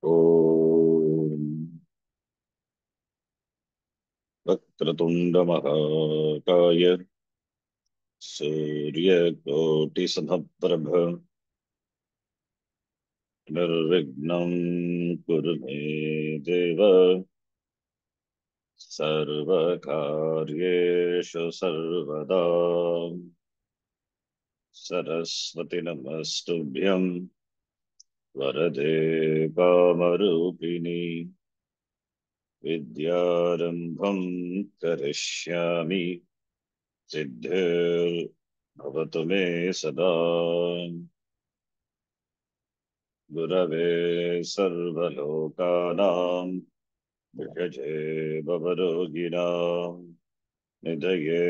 ॐ वक्रतुण्डमहाकाय सूर्यकोटिसमप्रभ निर्विघ्नं कुरु मे देव सर्वकार्येषु सर्वदा सरस्वती नमस्तुभ्यं वरदे कामरूपिणी विद्यारम्भं करिष्यामि सिद्धिर्भवतु मे सदा गुरवे सर्वलोकानां विषजे भवरोगिणां निधये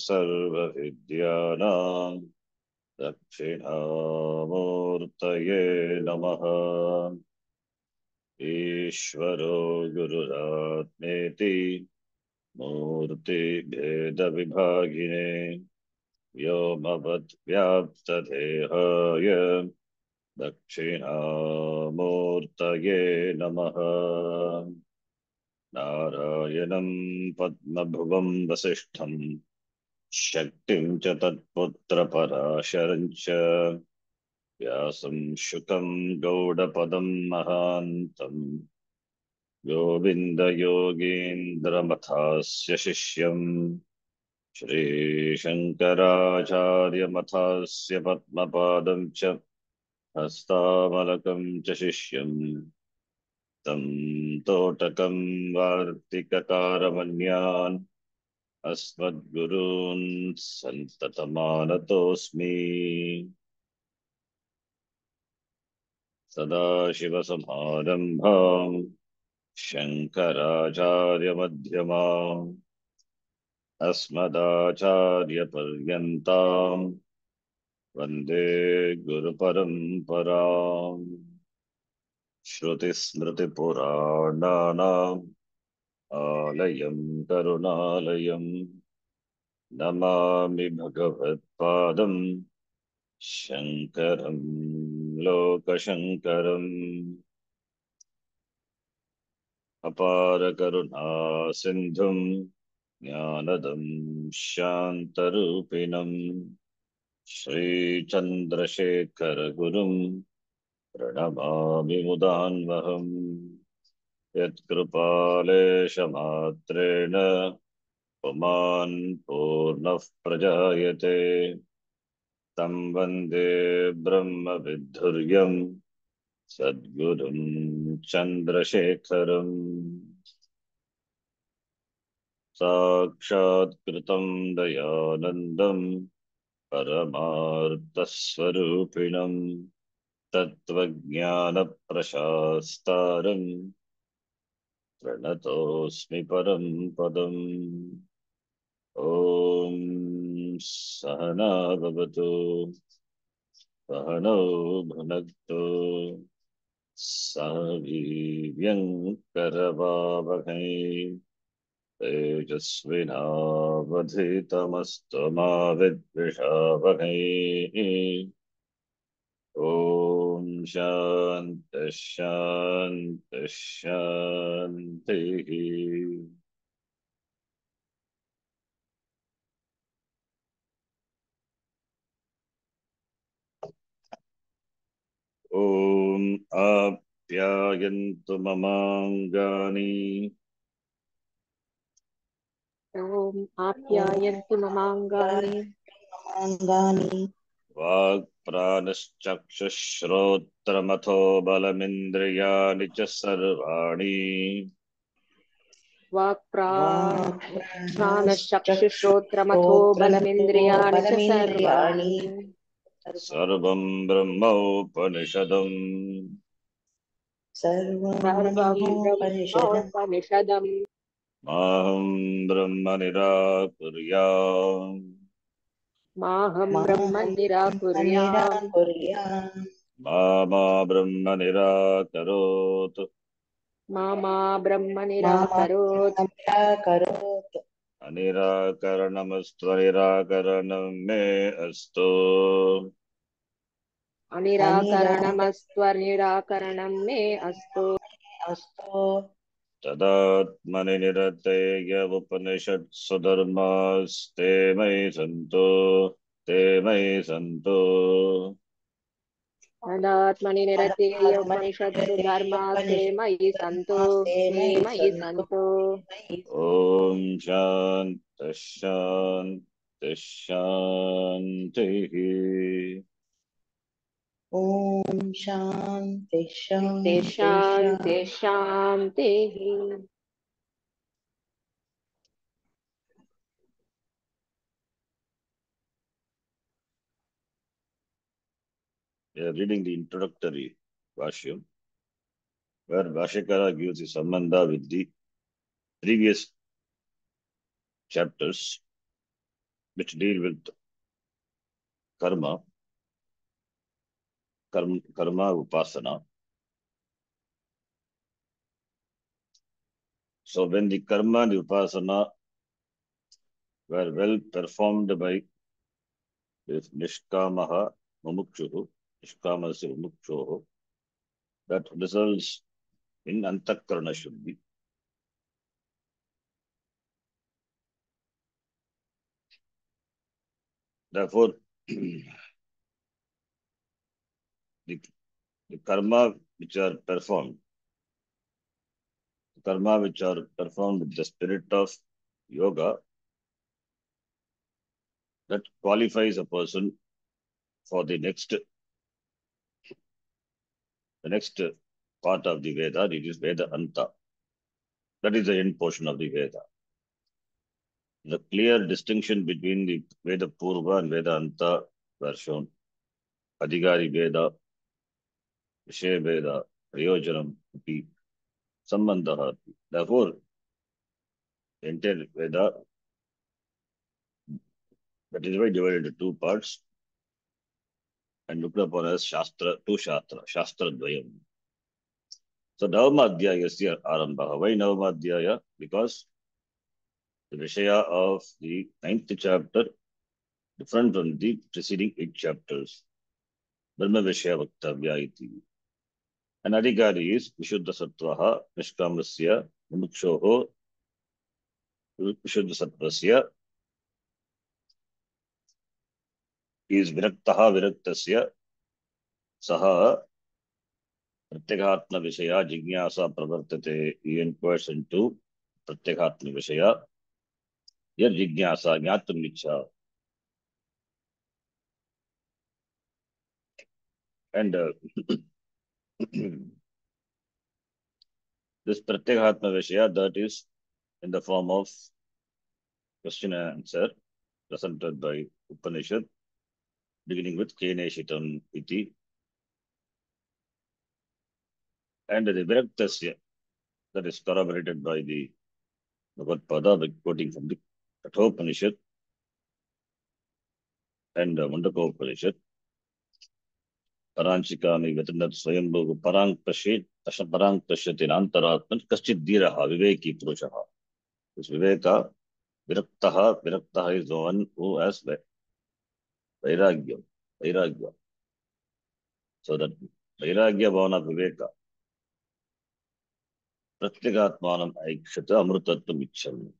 सर्वविद्यानां दक्षिणामूर्तये नमः। ईश्वरो गुरुरात्मेति मूर्तिभेदविभागिने व्योमवद्व्याप्तदेहाय दक्षिणामूर्तये नमः। नारायणं पद्मभुवं वसिष्ठं शक्तिं च तत्पुत्रपराशरं च व्यासं शुकं गौडपदं महान्तं गोविन्दयोगीन्द्रमथास्य शिष्यं श्रीशङ्कराचार्यमथास्य पद्मपादं च हस्तामलकं च शिष्यं तं तोटकं वार्तिककारमन्यान् अस्मद्गुरून् सन्ततमानतोऽस्मि। सदाशिवसमारम्भाम् शङ्कराचार्यमध्यमाम् अस्मदाचार्यपर्यन्ताम् वन्दे गुरुपरम्पराम्। श्रुतिस्मृतिपुराणानाम् आलयं करुणालयं नमामि भगवत्पादं शङ्करं लोकशङ्करम्। अपारकरुणा सिन्धुं ज्ञानदं शान्तरूपिणं श्रीचन्द्रशेखरगुरुं प्रणमामि मुदान्वहम्। यत्कृपालेशमात्रेण पुमान् पूर्णः प्रजायते तं वन्दे ब्रह्मविद्धुर्यं सद्गुरुं चन्द्रशेखरम्। साक्षात्कृतं दयानन्दं परमार्थस्वरूपिणं तत्त्वज्ञानप्रशास्तारं प्रणतोऽस्मि परं पदम्। ॐ सहना भवतु सहनौ भुनक्तु सह वीर्यङ्करवावहै तेजस्विनावधीतमस्तु मा विद्विषावहै। ॐ शान्तिः शान्तिः शान्तिः। ॐ आप्यायन्तु ममाङ्गानि ॐ आप्यायन्तु ममाङ्गानि वाक्प्राणश्चक्षुश्रोत्रमथो बलमिन्द्रियाणि च सर्वाणि वाक्प्राणश्चक्षुश्रोत्रमथो बलमिन्द्रियाणि च सर्वाणि सर्वं ब्रह्मोपनिषदम् सर्वं ब्रह्मोपनिषदम् माहं ब्रह्म निराकुर्याम् माहं ब्रह्म निराकुर्याम् मा ब्रह्म निराकरोत् मा ब्रह्म निराकरोत् अनिराकरणमस्त्वनिराकरणं मे अस्तु। अनिराकरणमस्त्वनिराकरणं मे अस्तु। अस्तु। तदात्मनि निरतेय उपनिषत्सु धर्मास्ते मयि सन्तो तदात्मनि निरतेय उपनिषत्सु धर्मास्ते मयि सन्तु ते मयि सन्तु। ॐ शान्तिः शान्तिः शान्तिः। ॐ शान्ति ते शान्ति शान्ति शान्ति। शान्तिः। We are reading the introductory Bhashyam, where Bhashyakara gives the sambandha with the previous chapters which deal with karma upasana. So when the karma and the upasana were well performed by this nishkamaha mumukshuhu, nishkamasya mumukshuhu, that results in antakarana shuddhi. Therefore, the karma which are performed, with the spirit of yoga, that qualifies a person for the next part of the Veda. It is Veda Anta. That is the end portion of the Veda. The clear distinction between the Veda Purva and Veda Anta were shown. Adhikari Veda, Vishaya Veda, Prayojanam, Api, Sambandha. Therefore, the entire Veda, that is why divided into two parts and looked upon as Shastra Dvayam. So Navamadhyayasya Arambha. Why Navamadhyaya? Because the Vishaya of the 9th chapter different from the preceding 8 chapters. Brahma Vishaya Vaktavya iti. An adhikari is Vishuddha Sattvaha, Nishkamasya, Mumukshoho, Vishuddha Sattvasya, is Viraktaha Viraktasya, Saha, Pratyekatma Vishaya, Jignasa Pravartate. He inquires into Pratyekatma Vishaya, Yar Jignasa, Jnatum Ichha. And this Pratyekatma Vishaya, that is in the form of question and answer presented by Upanishad, beginning with Kena iti, and the Viraktasya, that is corroborated by the Bhagavad Pada, by quoting from the Kathopanishad and Mundaka Upanishad. Paranchikami Vetanat Swayambhu Parang Pashet, Tasha Parang Pashatin Antaratman, Kaschid Diraha, Viveki Purushaha. This Viraktaha is the one who has Vairagya. So that Vairagya Bhavana Viveka, Pratyagatmanam Aikshata Amrutatvam Ichchami.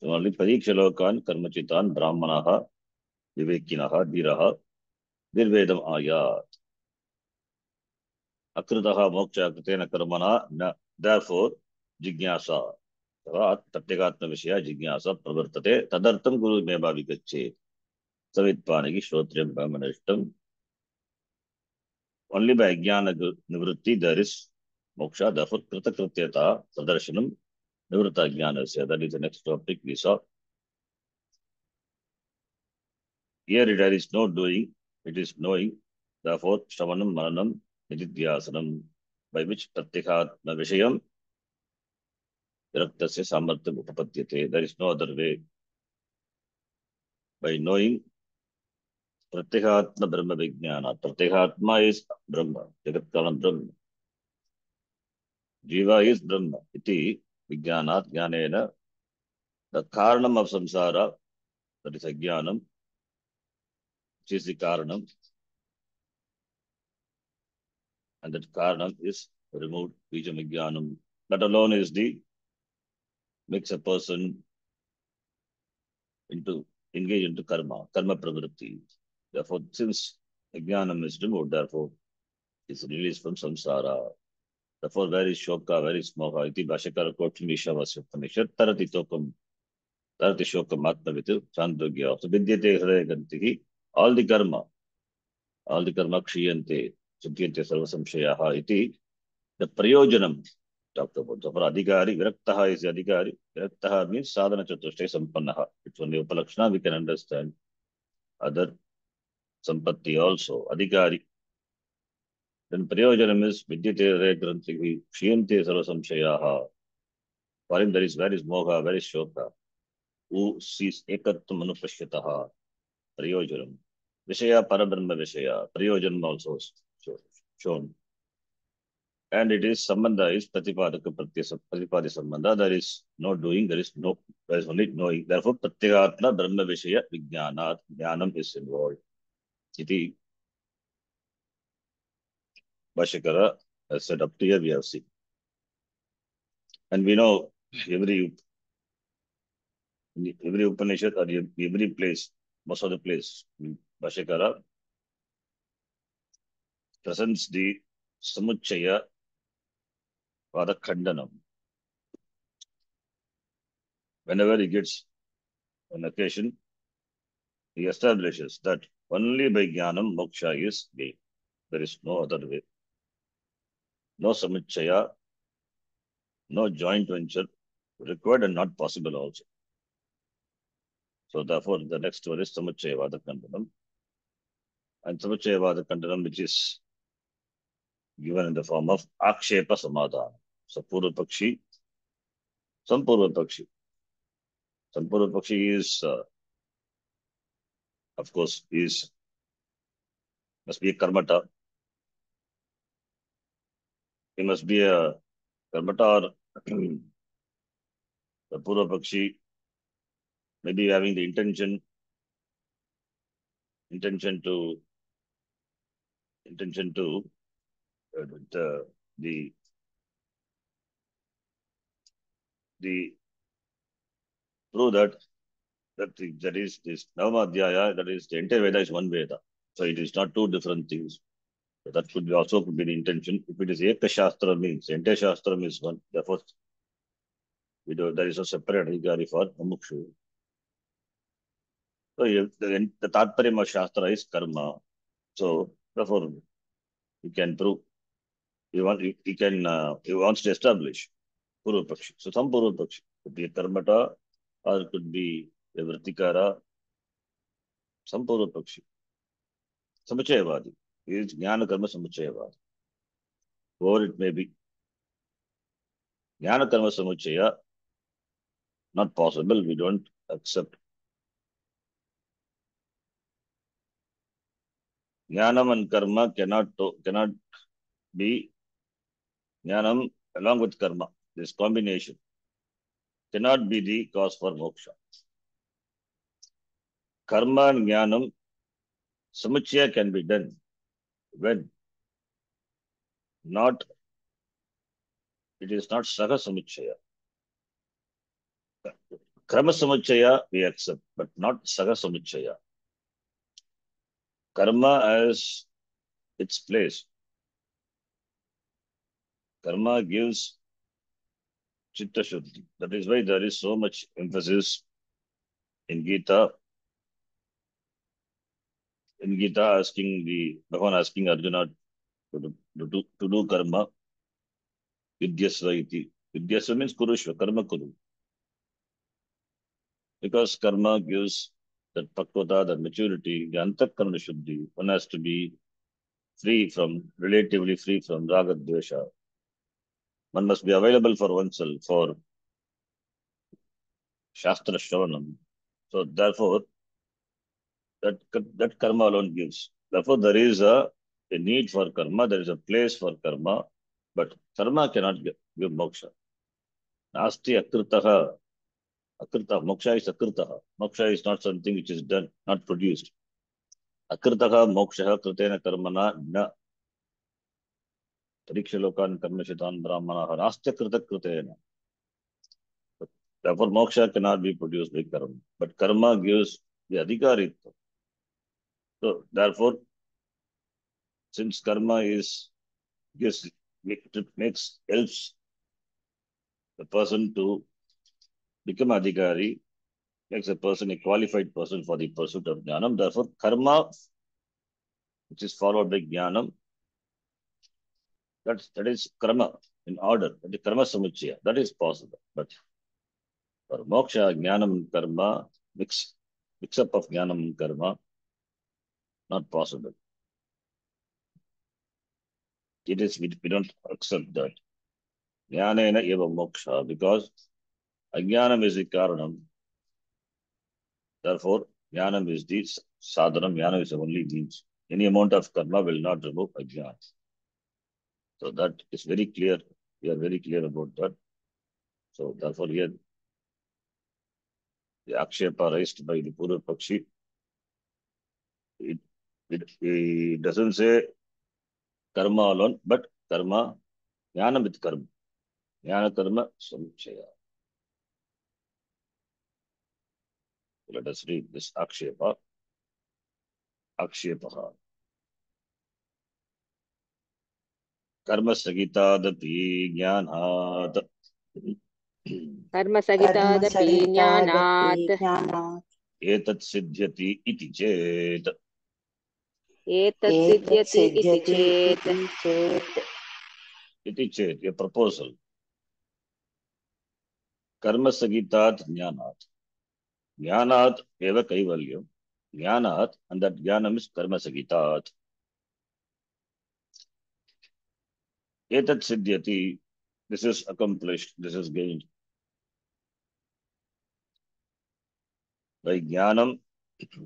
So only Parikshalokan Karmachitan Brahmanaha Vivekinaha Dhiraha Virvedam Ayat. Akritaha Moksha Kritena Karmana Na. Therefore, Jignasa. Tatyagatma Vishaya Jignasa Pravartate Tadartam Guru Meba Vigache. Savitpanagi Shrotriyam Brahmanishtam. Only by Jnana Nivrutti there is Moksha. Therefore, Kritakrityata Sadarshanam Nivrutta Jnanasya. That is the next topic we saw. Here there is no doing, it is knowing. Therefore, Shravanam Maranam Nididhyasanam, by which Pratyekatma Vishayam Viraktasya Samartham Upapadyate. There is no other way. By knowing Pratyekatma Brahma Vijnana. Pratyekatma is Brahma, Jagatkalam Brahma. Jiva is Brahma. Iti Vijnanat Jnanena. The Karanam of Samsara, that is Ajnanam, which is the Karanam. and that karanam is removed, bijam vijnanam. That alone is the makes a person into engage into karma pravritti. Therefore, since vijnanam is removed, therefore is released from samsara. Therefore, where is shoka, where is moha? Iti bhashakara kotimisha vasyaptanisha tarati tokam tarati shokam atmavitu chandogya. So vidyate hृदय gantihi. All the karma kshiyante, sudyante sarva samshayaha iti. The prayojanam talked about. So for adhikari, viraktaha is the adhikari. Viraktaha means sadhana chatushtaya sampannaha. It's only upalakshana we can understand. Other sampatti also. Adhikari. Then prayojanam is vidyate hृदय grantihi kshiyante sarva samshayaha. For him, where is moha, where is shoka? Who sees ekatvam anupashyataha, prayojanam. Vishaya parabrahma vishaya, prayojanam also shown. And it is sambandha is pratipadaka pratipadi sambandha. There is no doing, there is only knowing. Therefore, pratyagatma brahma vishaya vijnanat, jnanam is involved. Iti Bhashakara has said up to here we have seen. And we know every Upanishad or every place, most of the place, Bhashakara presents the Samuchaya or the Khandanam. Whenever he gets an occasion, he establishes that only by Jnanam Moksha is gained. There is no other way. No Samuchaya, no joint venture required and not possible also. So therefore, the next one is Samuchaya Vada Khandanam. And Samuchaya Vada Khandanam, which is given in the form of Akshepa Samadhana. So Purva Pakshi, some Purva Pakshi. Some Purva Pakshi is, of course, must be a Karmata. He must be a Karmata or the Purva Pakshi, maybe having the intention to the the prove that is this Navamadhyaya, that is the entire Veda is one Veda. So it is not two different things. So that could be also could be the intention. If it is Eka Shastra means the entire Shastra is one. Therefore, there is a separate Adhikari for Mumukshu. So the Tatparyam of Shastra is karma. So therefore, you can prove he wants to establish Purva Pakshi. So some Purva Pakshi could be a Karmata or it could be a Vritikara, some Purva Pakshi. Samuchayavadi is Jnana Karma Samuchayavadi. Or it may be Jnana Karma Samuchaya, not possible, we don't accept. Jnanam and Karma cannot be Jnanam along with Karma. This combination cannot be the cause for moksha. Karma and Jnanam Samuchaya can be done when it is not Saha Samuchaya. Krama Samuchaya we accept, but not Saha Samuchaya. Karma has its place. Karma gives Chitta Shuddhi. That is why there is so much emphasis in Gita. In Gita, Bhagavan asking Arjuna to do karma. Vidyasva iti. Vidyasva means kurushva, karma kuru. Because karma gives that pakvata, that maturity, the antakarna shuddhi. One has to be relatively free from raga dvesha. One must be available for oneself, for Shastra Shravanam. So therefore, that karma alone gives. Therefore, there is a need for karma, there is a place for karma, but karma cannot give moksha. Nasti akritaha. Akrita, moksha is akritaha. Moksha is not something which is done, not produced. Akritaha moksha kritena karmana na Parikshalokan karmashitan brahmanaha nastya krita kritena. Therefore, moksha cannot be produced by karma. But karma gives the adhikaritva. So, therefore, since karma is gives it makes helps the person to become adhikari, makes a person a qualified person for the pursuit of jnanam. Therefore, karma, which is followed by jnanam, that is karma in order. That is karma samuchaya. That is possible. But for moksha, jnanam and karma, mix up of jnanam and karma, not possible. It is we don't accept that. Jnanena eva moksha, because ajnanam is the karanam. Therefore, jnanam is the sadhanam, jnanam is the only means. Any amount of karma will not remove ajnana. So that is very clear. We are very clear about that. So therefore, here the akshepa raised by the Purva Pakshi, it, it doesn't say karma alone, but karma, jnana with karma. Jnana karma samuchaya. Let us read this akshepa. Akshepaha. Karma sagitadapi jnanat. कर्म कर्म सहितादपि सहितादपि ज्ञानात् ज्ञानात् एतत् सिद्ध्यति इति चेत् एतत् एतत् सिद्ध्यति इति सिद्ध्यति चेत् इति चेत् a proposal. Karma sagitat jnanat. Jnanat eva kaivalyam. Jnanat, and that jnanam is karma sagitat. Etat siddhyati. This is accomplished. This is gained. By jnanam,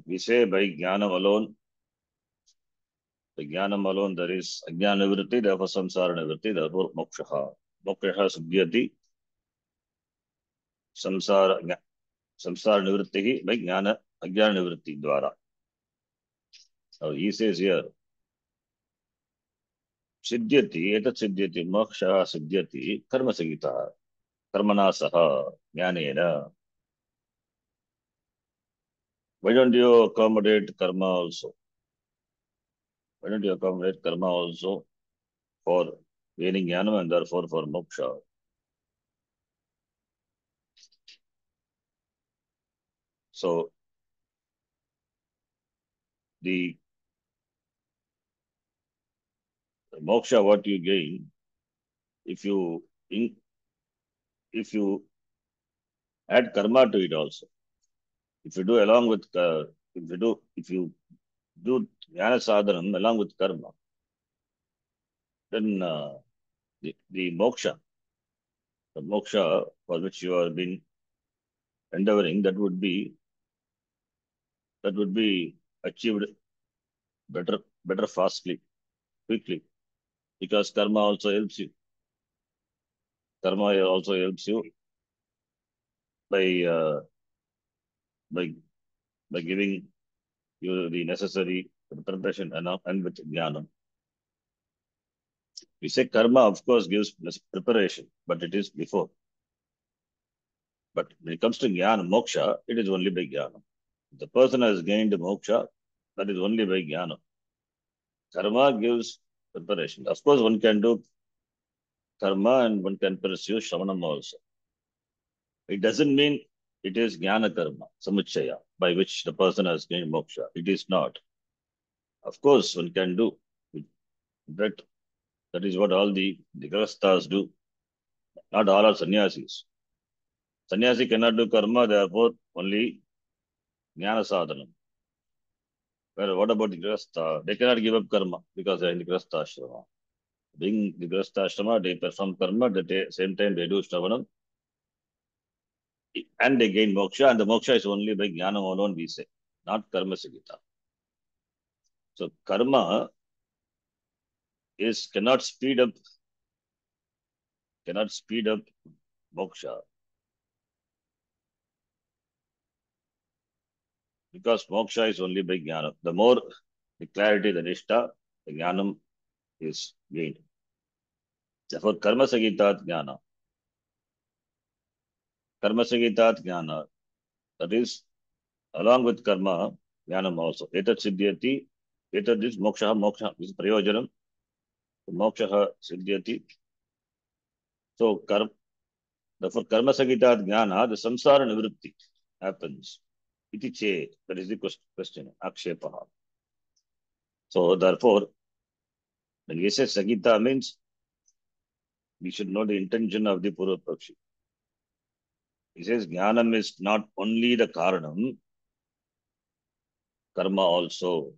we say by jnanam alone. By jnanam alone, there is ajnana nivritti, therefore samsara nivritti, therefore mokshaha. Mokshaha siddhyati. Samsara nivritti by jnana ajnana nivritti dwara. Now he says here, सिद्ध्यति एतत् सिद्ध्यति मोक्षः सिद्ध्यति कर्मसंहितः कर्मणा सह ज्ञानेन. Why don't you accommodate karma also? Why don't you accommodate karma also for gaining jnana and therefore for moksha? So the moksha what you gain if you if you add karma to it also. If you do along with if you do jnana sadhanam along with karma, then the moksha, the moksha for which you have been endeavoring, that would be achieved better fastly, quickly, because karma also helps you. Karma also helps you by uh, by by giving you the necessary preparation and with jnana. We say karma, of course, gives preparation, but it is before. But when it comes to jnana, moksha, it is only by jnana. The person has gained moksha, that is only by jnana. Karma gives preparation. Of course, one can do karma and one can pursue shravanam also. It doesn't mean it is jnana karma, samuchaya, by which the person has gained moksha. It is not. Of course, one can do. That, that is what all the grasthas do. Not all are sannyasis. Sannyasi cannot do karma, therefore only jnana sadhanam. Well, what about the grastha? They cannot give up karma because they are in the grastha ashrama. Being the grastha ashrama, they perform karma, at the same time they do shravanam, and they gain moksha, and the moksha is only by jnana alone, we say, not karma sigita. So karma is cannot speed up moksha, because moksha is only by jnana. The more the clarity, the nishtha, the jnanam is gained. Therefore, karma sagitat jnana, that is, along with karma, jnanam also. Etat siddhyati, etat is moksha is prayojanam, moksha siddhyati. So, therefore, karma sagitat jnana, the samsara nivritti happens. Iti che, that is the question, akshepaha. So, therefore, when we say sagita means, we should know the intention of the Purva Pakshi. He says jnanam is not only the karanam, karma also.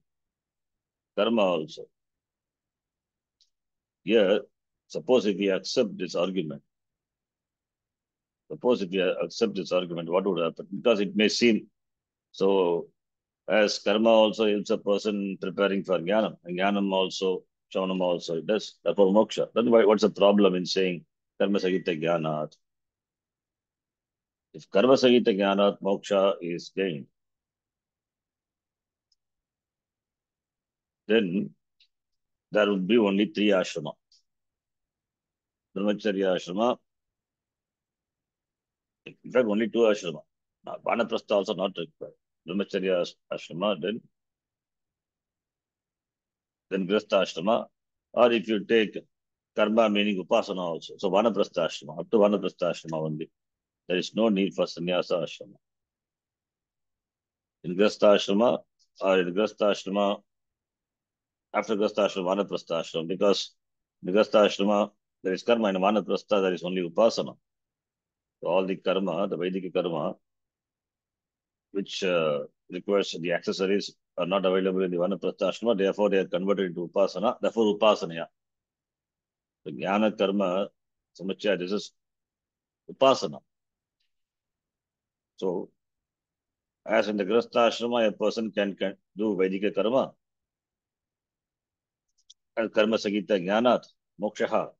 Karma also. Here, suppose if we accept this argument, what would happen? Because it may seem so, as karma also helps a person preparing for jnanam, and jnanam also, shavanam also, it does. Therefore, moksha. Then what's the problem in saying karma sagita jnanat? If karma sagita jnanat moksha is gained, then there would be only three ashrama. Brahmacharya ashrama, in fact, only two ashrama. Now, Vanaprastha also not required. Brahmacharya ashrama, then Grihastha ashrama, or if you take karma meaning upasana also. So Vanaprastha ashrama, up to Vanaprastha ashrama only. There is no need for sannyasa ashrama. In Grihastha ashrama, or in Grihastha ashrama, after Grihastha ashrama, Vanaprastha ashrama, because in Grihastha ashrama, there is karma, in Vanaprastha, there is only upasana. So all the karma, the Vedic karma, which requires the accessories are not available in the Vanaprastha ashrama, therefore they are converted into upasana, therefore upasanaya. The jnana karma, samachya, this is upasana. So, as in the Grihastha ashrama, a person can do Vedic karma, and karma sagita jnanat, moksha.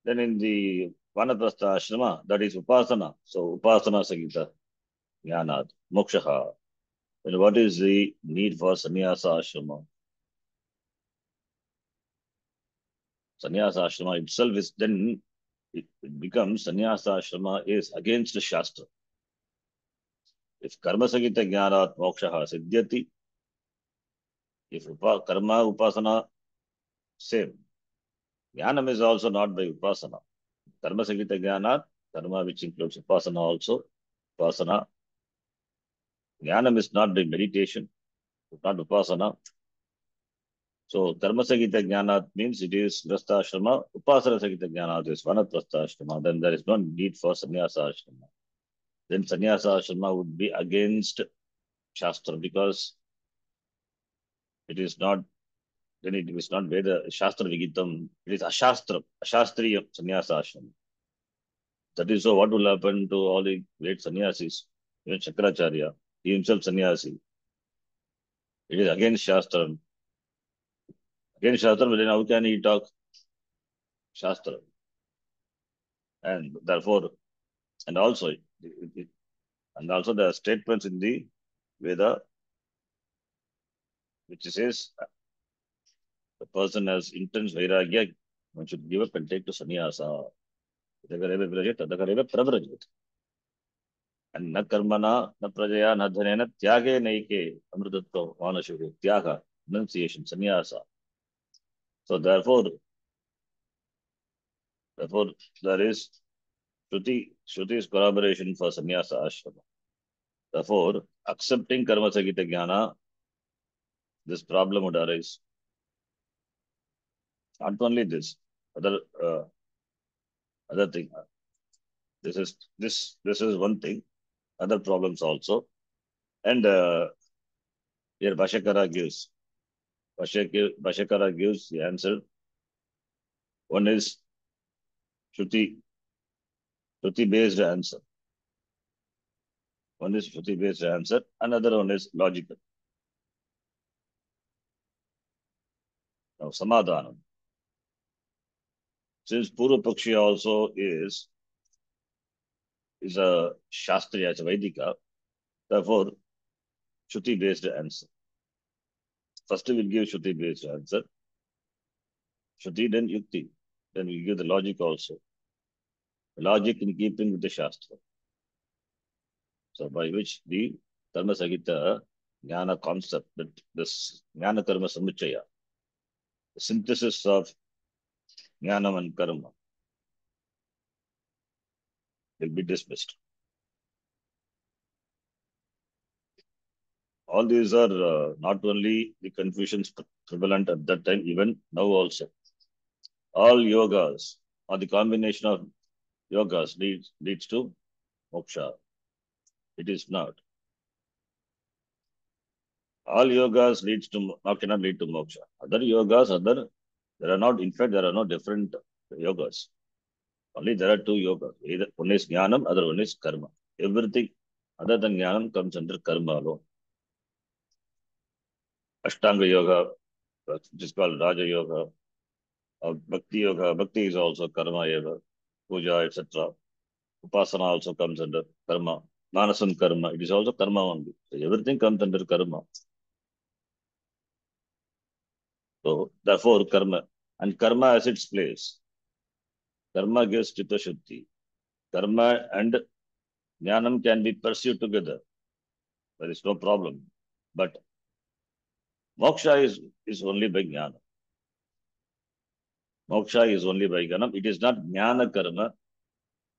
Then in the Vanaprastha ashrama, that is upasana. So, upasana sagita jnanat, moksha. Then what is the need for sannyasa ashrama? Sannyasa ashrama itself is then, it becomes sannyasa ashrama is against the Shastra. If karma sagita jnanat moksha siddhyati, if karma upasana, same. Jnanam is also not by upasana. Karma sagita jnanat, karma which includes upasana also, upasana. Jnanam is not by meditation, not upasana. So karma sagita jnanat means it is grihastha ashrama, upasana sagita jnanat is vanaprastha ashrama. Then there is no need for sannyasa ashrama. Then sannyasa ashrama would be against Shastra because it is not, then it is not Veda, Shastra Vigitam, it is Ashastriya sannyasa ashrama. That is so what will happen to all the great sannyasis, even Shakaracharya, he himself sannyasi. It is against Shastra. Against Shastra, but then how can he talk Shastra? And therefore, and also, and also the statements in the Veda, which says the person has intense vairagya, one should give up and take to sannyasa. Tadakareva virajit, tadakareva pravrajit. And na karmana, na prajaya, na dhanena, tyage naike, amrutatva, vanashuve, tyaga, renunciation, sannyasa. So therefore, there is Shruti is corroboration for sannyasa ashrama. Therefore, accepting karma sagita jnana, this problem would arise. Not only this, other other thing. This is one thing. Other problems also. And here Bhashakara gives the answer. One is Shruti based answer. One is Shruti based answer. Another one is logical. Now, Samadhanam. Since Purva Pakshi also is a Shastriya, it's a Vedika, therefore, Shruti based answer. First, we will give Shruti based answer. Shruti, then Yukti. Then we give the logic also. Logic in keeping with the Shastra. So by which the Karma Sagita Jnana concept, that this Jnana Karma Samuchaya, the synthesis of Jnanam and Karma, will be dismissed. All these are not only the confusions prevalent at that time, even now also. All yogas or the combination of yogas leads to moksha. It is not. All yogas leads to cannot lead to moksha. Other yogas, there are not. In fact, there are no different yogas. Only there are two yogas. Either one is jnanam, other one is karma. Everything other than jnanam comes under karma alone. Ashtanga yoga, which is called Raja yoga, or Bhakti yoga. Bhakti is also karma yoga, puja, etc. Upasana also comes under karma. Manasam karma, it is also karma only. So everything comes under karma. So therefore karma. And karma has its place. Karma gives chitta shuddhi. Karma and jnanam can be pursued together. There is no problem. But moksha is only by jnana. Moksha is only by jnanam. It is not jnana karma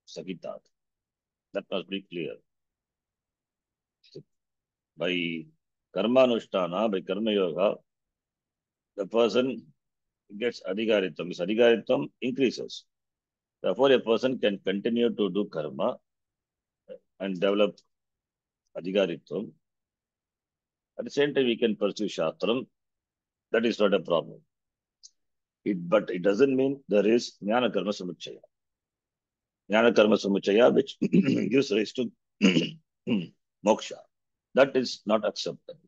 sakitat. That must be clear. By karma anushtana, by karma yoga, the person gets adhikaritvam. His adhikaritvam increases. Therefore, a person can continue to do karma and develop adhikaritvam. At the same time, we can pursue shastram. That is not a problem. But it doesn't mean there is jnana karma samuchaya. Jnana karma samuchaya, which gives rise to moksha. That is not acceptable.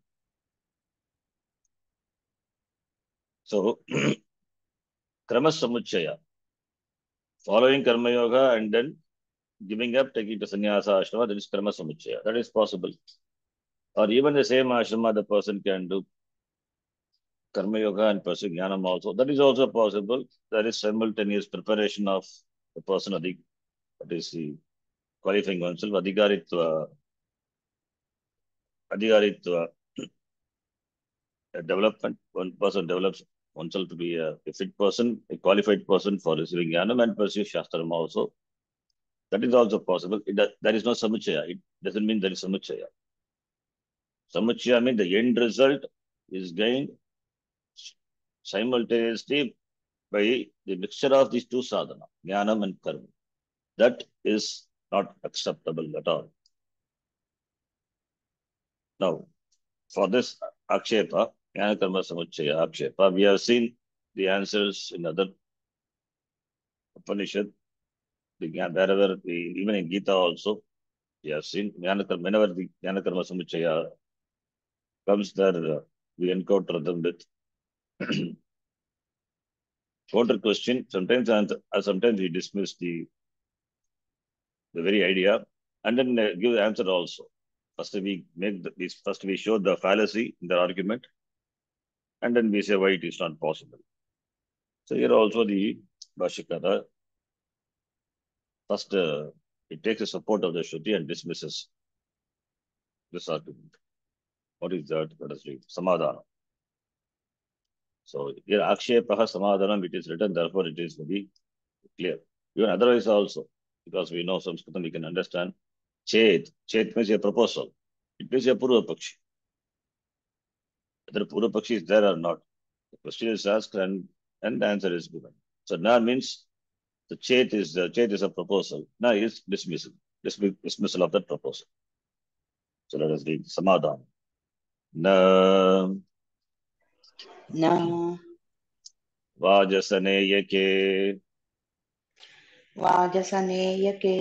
So, karma samuchaya, following karma yoga and then giving up, taking the sannyasa ashrama, that is karma samuchaya. That is possible. Or even the same ashrama, the person can do karma yoga and pursue jnanam also. That is also possible. There is simultaneous preparation of the person, that is the qualifying oneself, adhikaritva development. One person develops oneself to be a fit person, a qualified person for receiving jnanam and pursue shastram also. That is also possible. There is no samuchaya. It doesn't mean there is samuchaya. Samuchaya means the end result is gained simultaneously by the mixture of these two sadhana, jnanam and karma. That is not acceptable at all. Now, for this akshepa, jnana karma samuchaya akshepa, we have seen the answers in other Upanishad, wherever even in Gita also, we have seen whenever the jnana karma samuchaya comes there, we encounter them with counter question. Sometimes we dismiss the very idea and then give the answer also. First we show the fallacy in the argument, and then we say why it is not possible. So here also the Bhashikara first it takes the support of the Shruti and dismisses this argument. What is that? Let us read. Samadhana. So here Akshepaha Samadhanam, it is written, therefore it is very clear. Even otherwise also, because we know Sanskritam, we can understand. Chet means a proposal. It means a Purva Pakshi. Whether Purva Pakshi is there or not, the question is asked and the answer is given. So na means the chet is a proposal. Na is dismissal of that proposal. So let us read Samadhan. Na न Vajasaneyake वाजसनेयके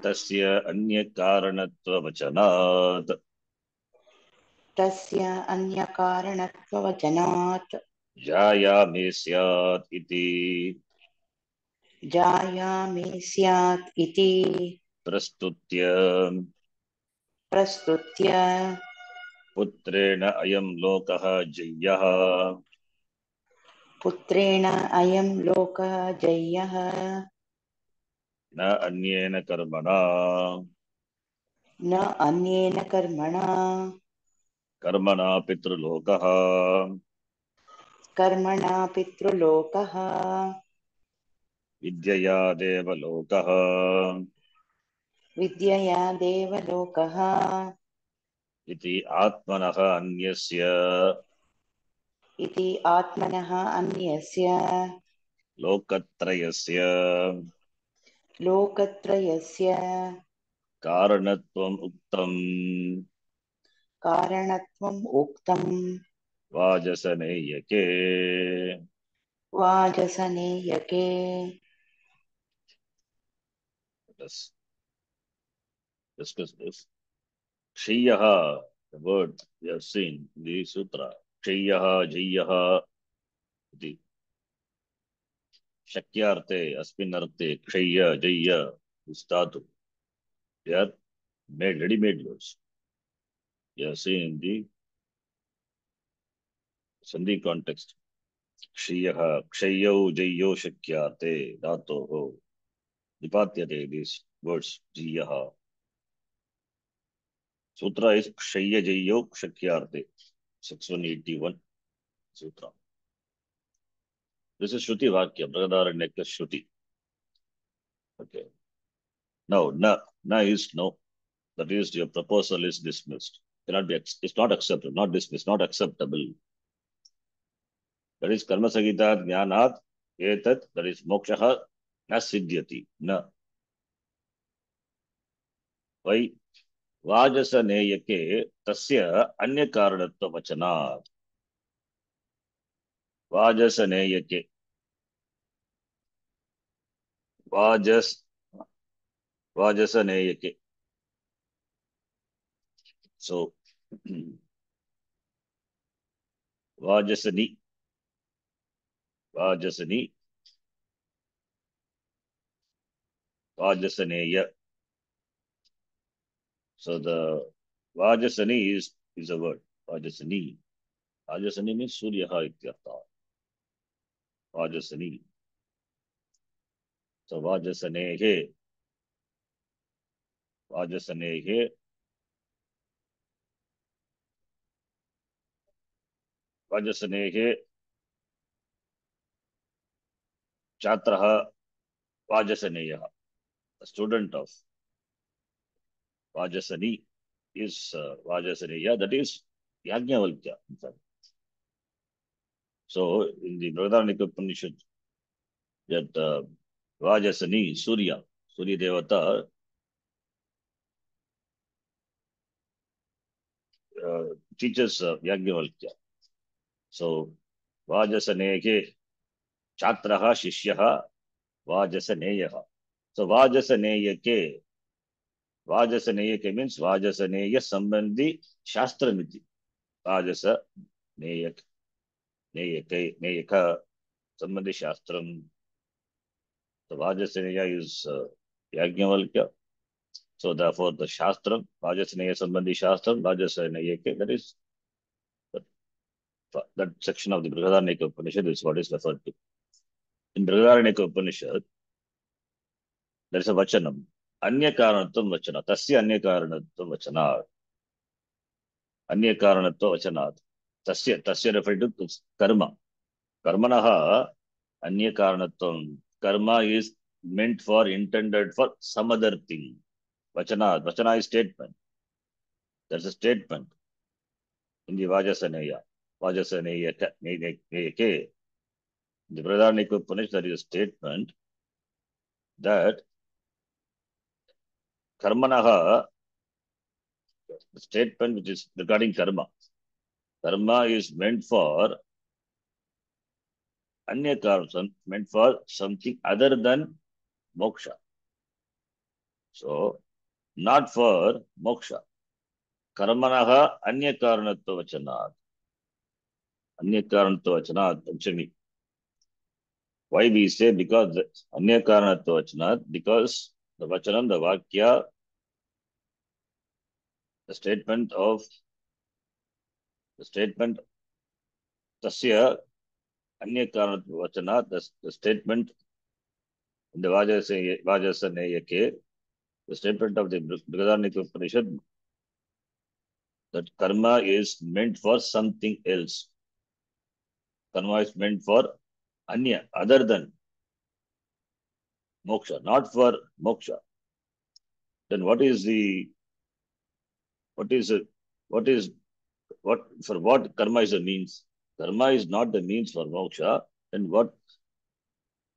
tasya anya karanatva vachanat तस्य अन्यकारणत्ववचनात् jayame syat iti जायामि स्यात् इति prastutya प्रस्तुत्य putrena ayam lokaha jayyaha पुत्रेण अयं लोकः जय्यः न अन्येन कर्मणा न अन्येन कर्मणा कर्मणा पितृलोकः कर्मणा पितृलोकः विद्यया देवलोकः विद्यया देवलोकः इति आत्मनः अन्यस्य इति आत्मनः अन्यस्य लोकत्रयस्य लोकत्रयस्य कारणत्वम् उक्तम् कारणत्वम् उक्तम् वाजसनेयके. वाजसनेयके. Let's discuss this. Kshiyaha, the word we have seen in the sutra. Kshiyaha, Jiyaha, the Shakyarte, Aspinarte, Kshiya, Jaya, Ustatu. They are made, ready-made words. We have seen in the Sandhi context. Kshiyaha, Kshayau, Jayo, Shakyate, Dhatoho. Nipatyate, these words, Jiyaha. Sutra is Kshaya, Jayo, Shakyarte. 6181 Sutra. This is Shruti Vakya, Brahadaranyaka Shruti. Okay. Now, na is no. That is, your proposal is dismissed. Cannot be, it's not acceptable, not dismissed, not acceptable. That is, Karma Sagita Jnanat, Etat, that is, Mokshaha, na siddhyati, na. Why? Vajasa neyake, tasya anya karanatva vachanat. Vajasa neyake. Vajas, Vajasa neyake. So, Vajasani, Vajasani, Vajasaneya. So the Vajasani is a word. Vajasani. Vajasani means Suryaha ityartha. Vajasani. So Vajasanehe. Vajasanehe. Vajasanehe. Chatraha Vajasaneyaha. A student of Vajasani is Vajasaneya. That is Yajnavalkya. In fact. So in the Brihadaranyaka Upanishad, that Vajasani, Surya, Surya Devata, teaches Yajnavalkya. So Vajasanehe Chatraha Shishyaha Vajasaneyaha. So Vajasaneyake. Vajasaneyake means Vajasaneya Sambandhi Shastramiti. Vajasa Neyak Neyake Neyaka Sambandhi Shastram. So Vajasaneya is Yajnavalkya. So therefore the Shastram, Vajasaneya Sambandhi Shastram, Vajasaneyake, that is that section of the Brihadaranyaka Upanishad is what is referred to. In Brihadaranyaka Upanishad, there is a Vachanam. Anya Karanatvam Vachana. Tasya Anya Karanatvam Vachana. Anya Karanatva Vachanat. Tasya referred to karma. Karmanaha Anya Karanatvam. Karma is meant for, intended for some other thing. Vachanat. Vachana is statement. There's a statement in the Vajasaneya. Vajasaneya. The Brihadaranyaka Upanishad, there is a statement that Karmanaha, the statement which is regarding karma. Karma is meant for Anya Karma, meant for something other than moksha. So, not for moksha. Karmanaha Anya Karanatva Vachanat. Anya Karanatva Vachanat, Panchami. Why we say because Anya Karanatva Vachanat? Because the Vachanam, the Vakya, the statement Tasya Anya Karanat Vachana, the statement in the Vajasaneyake, the statement of the Brihadaranyaka Upanishad that karma is meant for something else. Karma is meant for Anya, other than moksha, not for moksha. Then what is it, what is, what, for what karma is the means? Karma is not the means for moksha. Then what,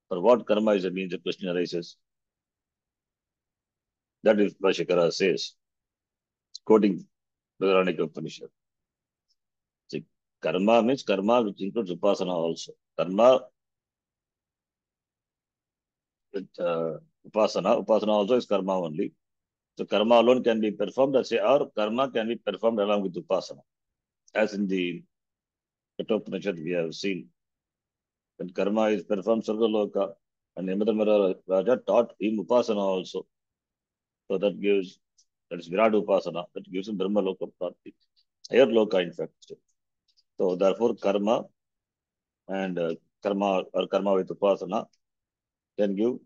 for what karma is the means? The question arises. That is what Shikara says, quoting Brihadaranyaka Upanishad. See, karma means karma which includes upasana also. Karma with upasana also is karma only. So karma alone can be performed, or karma can be performed along with upasana. As in the Kena Upanishad we have seen, when karma is performed Sargaloka, and Yamadharma Raja taught him upasana also. So that is Virat upasana, that gives him Brahma Loka Prapti. Higher Loka, in fact. So therefore karma and karma with upasana can give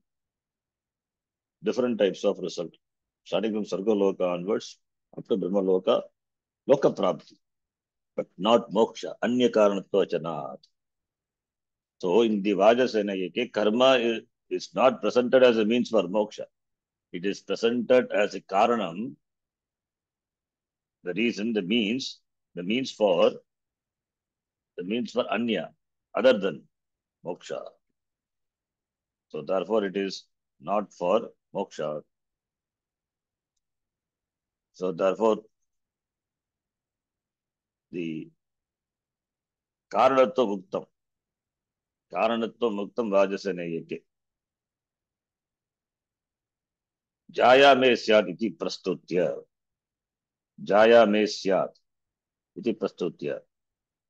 different types of result, starting from Sarga Loka onwards, up to Brahma Loka, Loka Prapti, but not moksha, Anya Karanatva. So in the Vajasena, karma is not presented as a means for moksha. It is presented as a karanam, the reason, the means for Anya, other than moksha. So therefore it is not for moksha. So therefore the Karanatva Muktam Vajasena. Jaya me syat iti prastutya. Jaya me syat iti prastutya.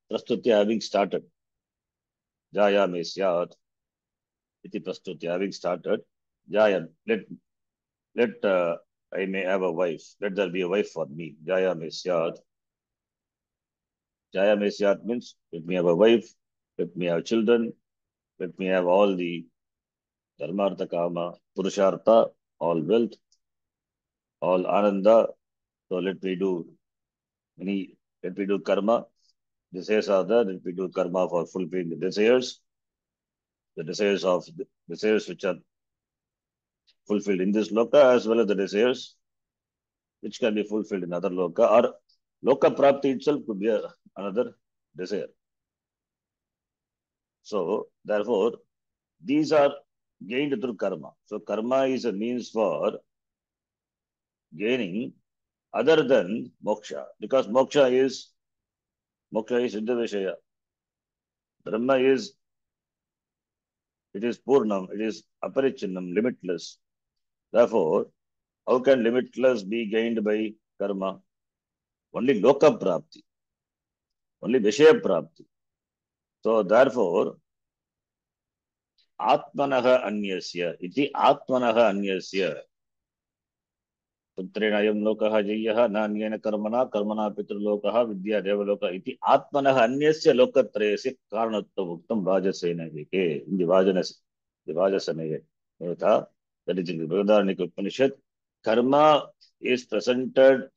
Prastutya having started. Jaya me syat iti prastutya having started. Jaya, let I may have a wife. Let there be a wife for me. Jaya me syat. Jaya me syat means let me have a wife, let me have children, let me have all the dharmartha kama, purushartha, all wealth, all ananda. So let me do karma. Desires are there, let me do karma for fulfilling the desires desires which are fulfilled in this loka, as well as the desires which can be fulfilled in other loka, or loka prapti itself could be another desire. So therefore these are gained through karma. So karma is a means for gaining other than moksha, because moksha is Siddha Vishaya. Brahma is, it is Purnam, it is Aparichinnam, limitless. Therefore, how can limitless be gained by karma? Only Loka Prapti, only Vishaya Prapti. So therefore, Atmanaha Anyasya, iti Atmanaha Anyasya. Putrena ayam lokaha jayaha nanyena karmana pitrulokaha vidya devaloka iti Atmanaha Anyasya lokatrayasya karanatva muktam Vajasena jike. In the Vajasana, that is in the Brihadaranyaka Upanishad, karma is presented.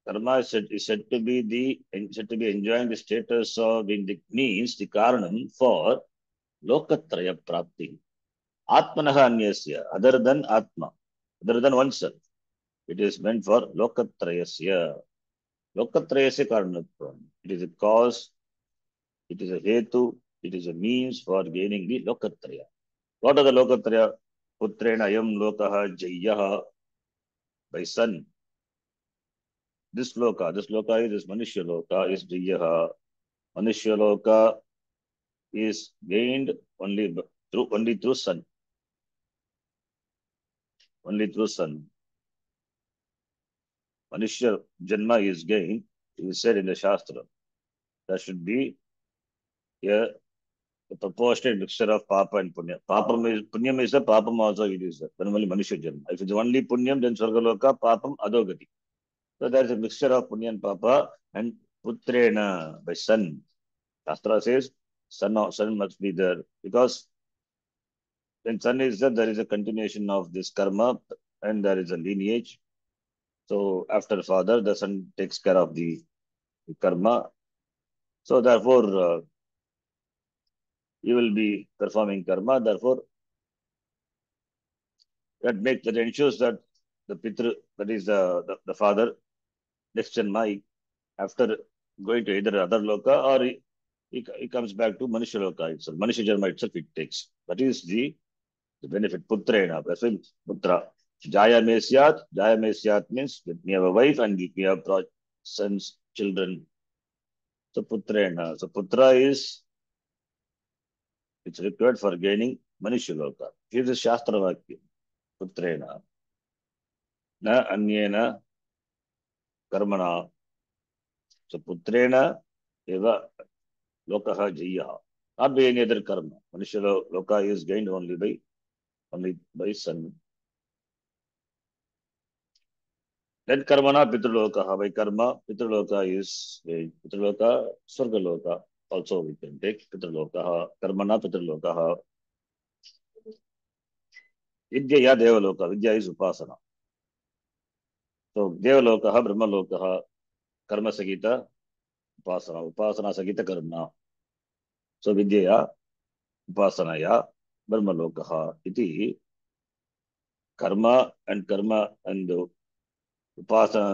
Karma is said to be enjoying the status of being the means, the karanam for lokatraya prapti. Atmanaha anyasya, other than Atma, other than oneself. It is meant for lokatrayasya. Lokatrayasya karanatvam. It is a cause, it is a hetu, it is a means for gaining the lokatraya. What are the lokatraya? Putrena ayam lokaha jayaha, by son. This loka is this Manishya loka is jayaha. Manishya loka is gained only through sun. Only through sun. Manishya Janma is gained, it is said in the Shastra. There should be a proportionate mixture of Papa and Punya. Punyam is a Papam also it is there. Then only Manishya Janma. If it's only Punyam, then Swargaloka, Papam, Adogati. So there is a mixture of Punya and Papa and Putrena by son. Shastra says Son must be there because when son is there is a continuation of this karma and there is a lineage. So after father, the son takes care of the karma. So therefore, he will be performing karma. Therefore, that ensures that the pitru, that is the father, next Janma, after going to either other loka or he comes back to Manushya loka itself. Manushya Janma itself it takes. That is the benefit. Putrena, that's why Putra. Jaya me syat means we have a wife and we have sons, children. So Putrena. So Putra is, it's required for gaining Manushya loka. Here is Shastra Vakya. Putrena. Na anyena karmana. So Putrena eva lokaha jaya. Not by any other karma. Manushya loka is gained only by son. Then karmana pitruloka. By karma, pitruloka is pitruloka, swargaloka. Also we can take pitruloka. Karmana pitruloka. Vidya ya devaloka. Vidya is upasana. So devaloka, brahmaloka, karma sagita, upasana. Upasana sagita karma. So vidya ya, upasana ya, brahmaloka. Iti karma and upasana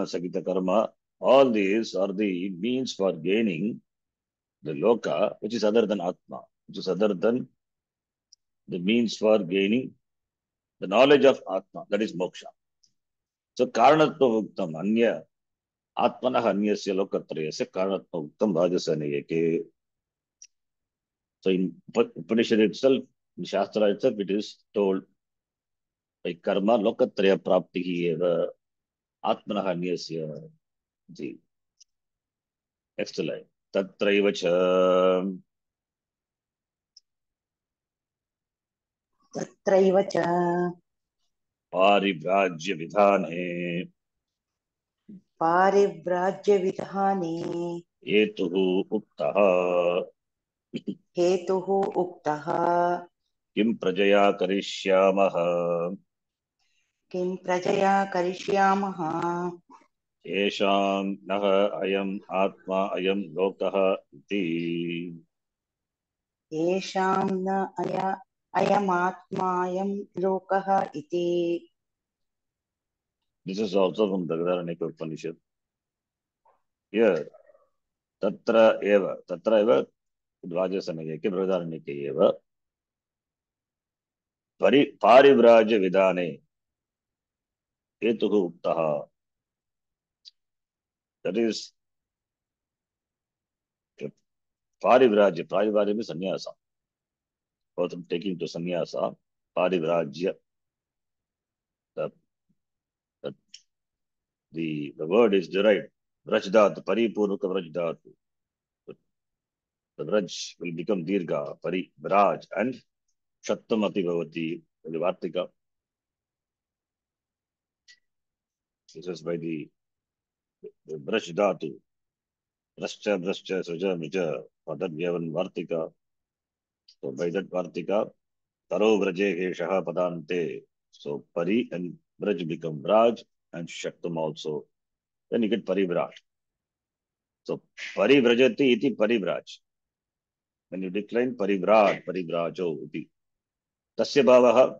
sagita karma. All these are the means for gaining the loka, which is other than Atma, which is other than the means for gaining the knowledge of Atma, that is moksha. So, karanatva uktam, anya, atmanah anyasya lokatrayasya karanatva uktam bhajasanayake. So, in Upanishad itself, in Shastra itself, it is told by karma lokatraya praptihi eva atmanah anyasya. The next line. Tatraiva cha तत्रैव च पारिव्राज्य विधाने पारिव्राज्यविधाने हेतुः उक्तः हेतुः उक्तः किं प्रजया करिष्यामः किं प्रजया करिष्यामः येषां नः अयम् आत्मा अयं लोकः इति. येषां न अयमात्मायं लोकः इति. This is also from Bhagavad Upanishad. Here, tatra eva Rajasamaya ke Bhagavanike eva parivrajya vidane hetuhu uktaha. That is parivrajya means sannyasa. Person taking to sannyasa, parivrajya. The, the, the word is derived. Vrajdat, paripurvaka vrajdat. The vraj will become dirga, vraj, and shattamati bhavati, the vartika. This is by the vraj brashcha, suja, mija. For that we have one vartika. So by that vartika, taro vraje heshaha padante. So pari and vraj become vraj and shaktam also. Then you get parivraj. So parivrajati iti parivraj. When you decline parivrajo iti. Tasya bhavaha,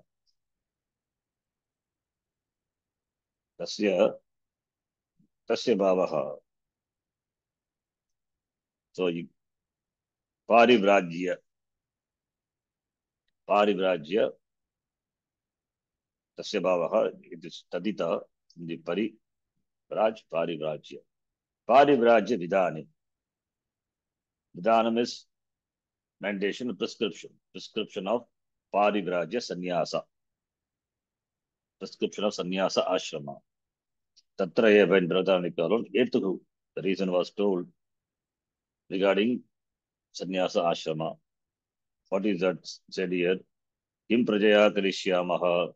tasya, tasya bhavaha. So you, parivrajya, tasya bhavaha, it is tadita in the parivrajya. Parivrajya vidane. Vidanam is mandation, prescription. Prescription of parivrajya sannyasa. Prescription of sannyasa ashrama. Tatra eva in Bhagavad Etuhu. The reason was told regarding sannyasa ashrama. What is that said here? Kim prajaya karishyamaha.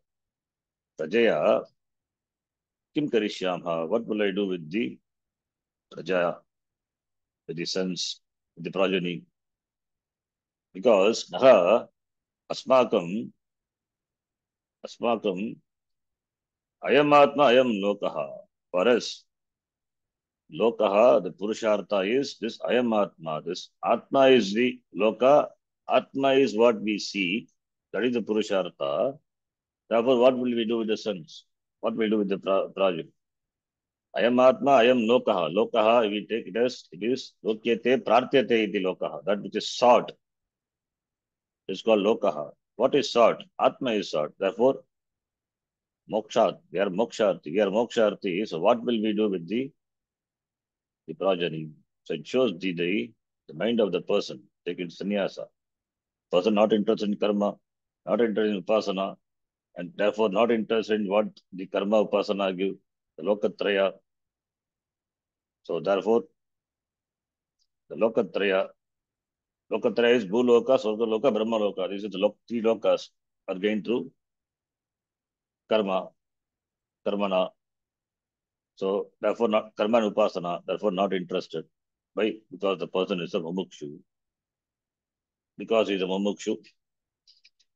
Prajaya, kim karishyamaha. What will I do with the prajaya, with the sons, with the progeny? Because naha asmakam asmakam ayam atma ayam lokaha. For us, lokaha, the purushartha is this ayam atma. This atma is the loka. Atma is what we see. That is the purushartha. Therefore, what will we do with the sons? What will we do with the project? Ayam atma, ayam lokaha. Lokaha, we take it is lokyate prartyate iti lokaha. That which is sought is called lokaha. What is sought? Atma is sought. Therefore, mokshat. We are moksharti. We are moksharti. So what will we do with the progeny? So it shows the mind of the person. Take it sannyasa. Person not interested in karma, not interested in upasana, and therefore not interested in what the karma upasana give, the lokatraya. So therefore, the lokatraya is bhuloka, swargaloka, brahmaloka. These are the three lokas are gained through karma, karmana. So therefore not karma and upasana, therefore not interested. Why? Because the person is a mumukshu. Because he is a mumukshu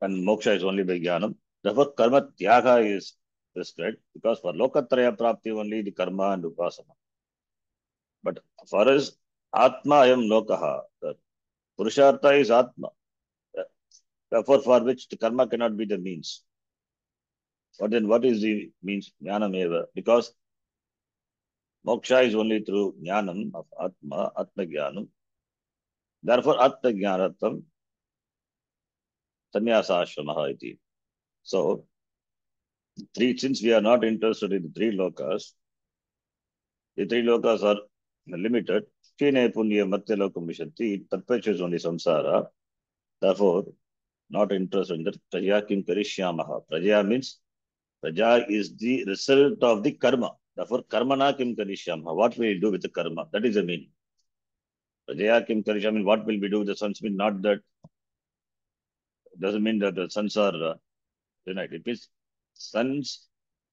and moksha is only by jnanam. Therefore karma tyaga is prescribed because for lokatraya prapti only the karma and upasana. But for us, atma ayam lokaha. The purushartha is atma. Therefore for which the karma cannot be the means. But then what is the means? Jnanam eva. Because moksha is only through jnanam of atma, atma jnanam. Therefore atma jnanatam sannyasa ashramaha iti. So since we are not interested in the three lokas are limited. Kena punya matya lokam vishanti. It perpetuates only samsara. Therefore, not interested in that. Praja kim karishyamaha. Praja means praja is the result of the karma. Therefore, karmana kim karishyamaha. What will we do with the karma? That is the meaning. Praja kim karishyamaha means what will we do with the sons? Mean not that doesn't mean that the sons are denied. It means sons,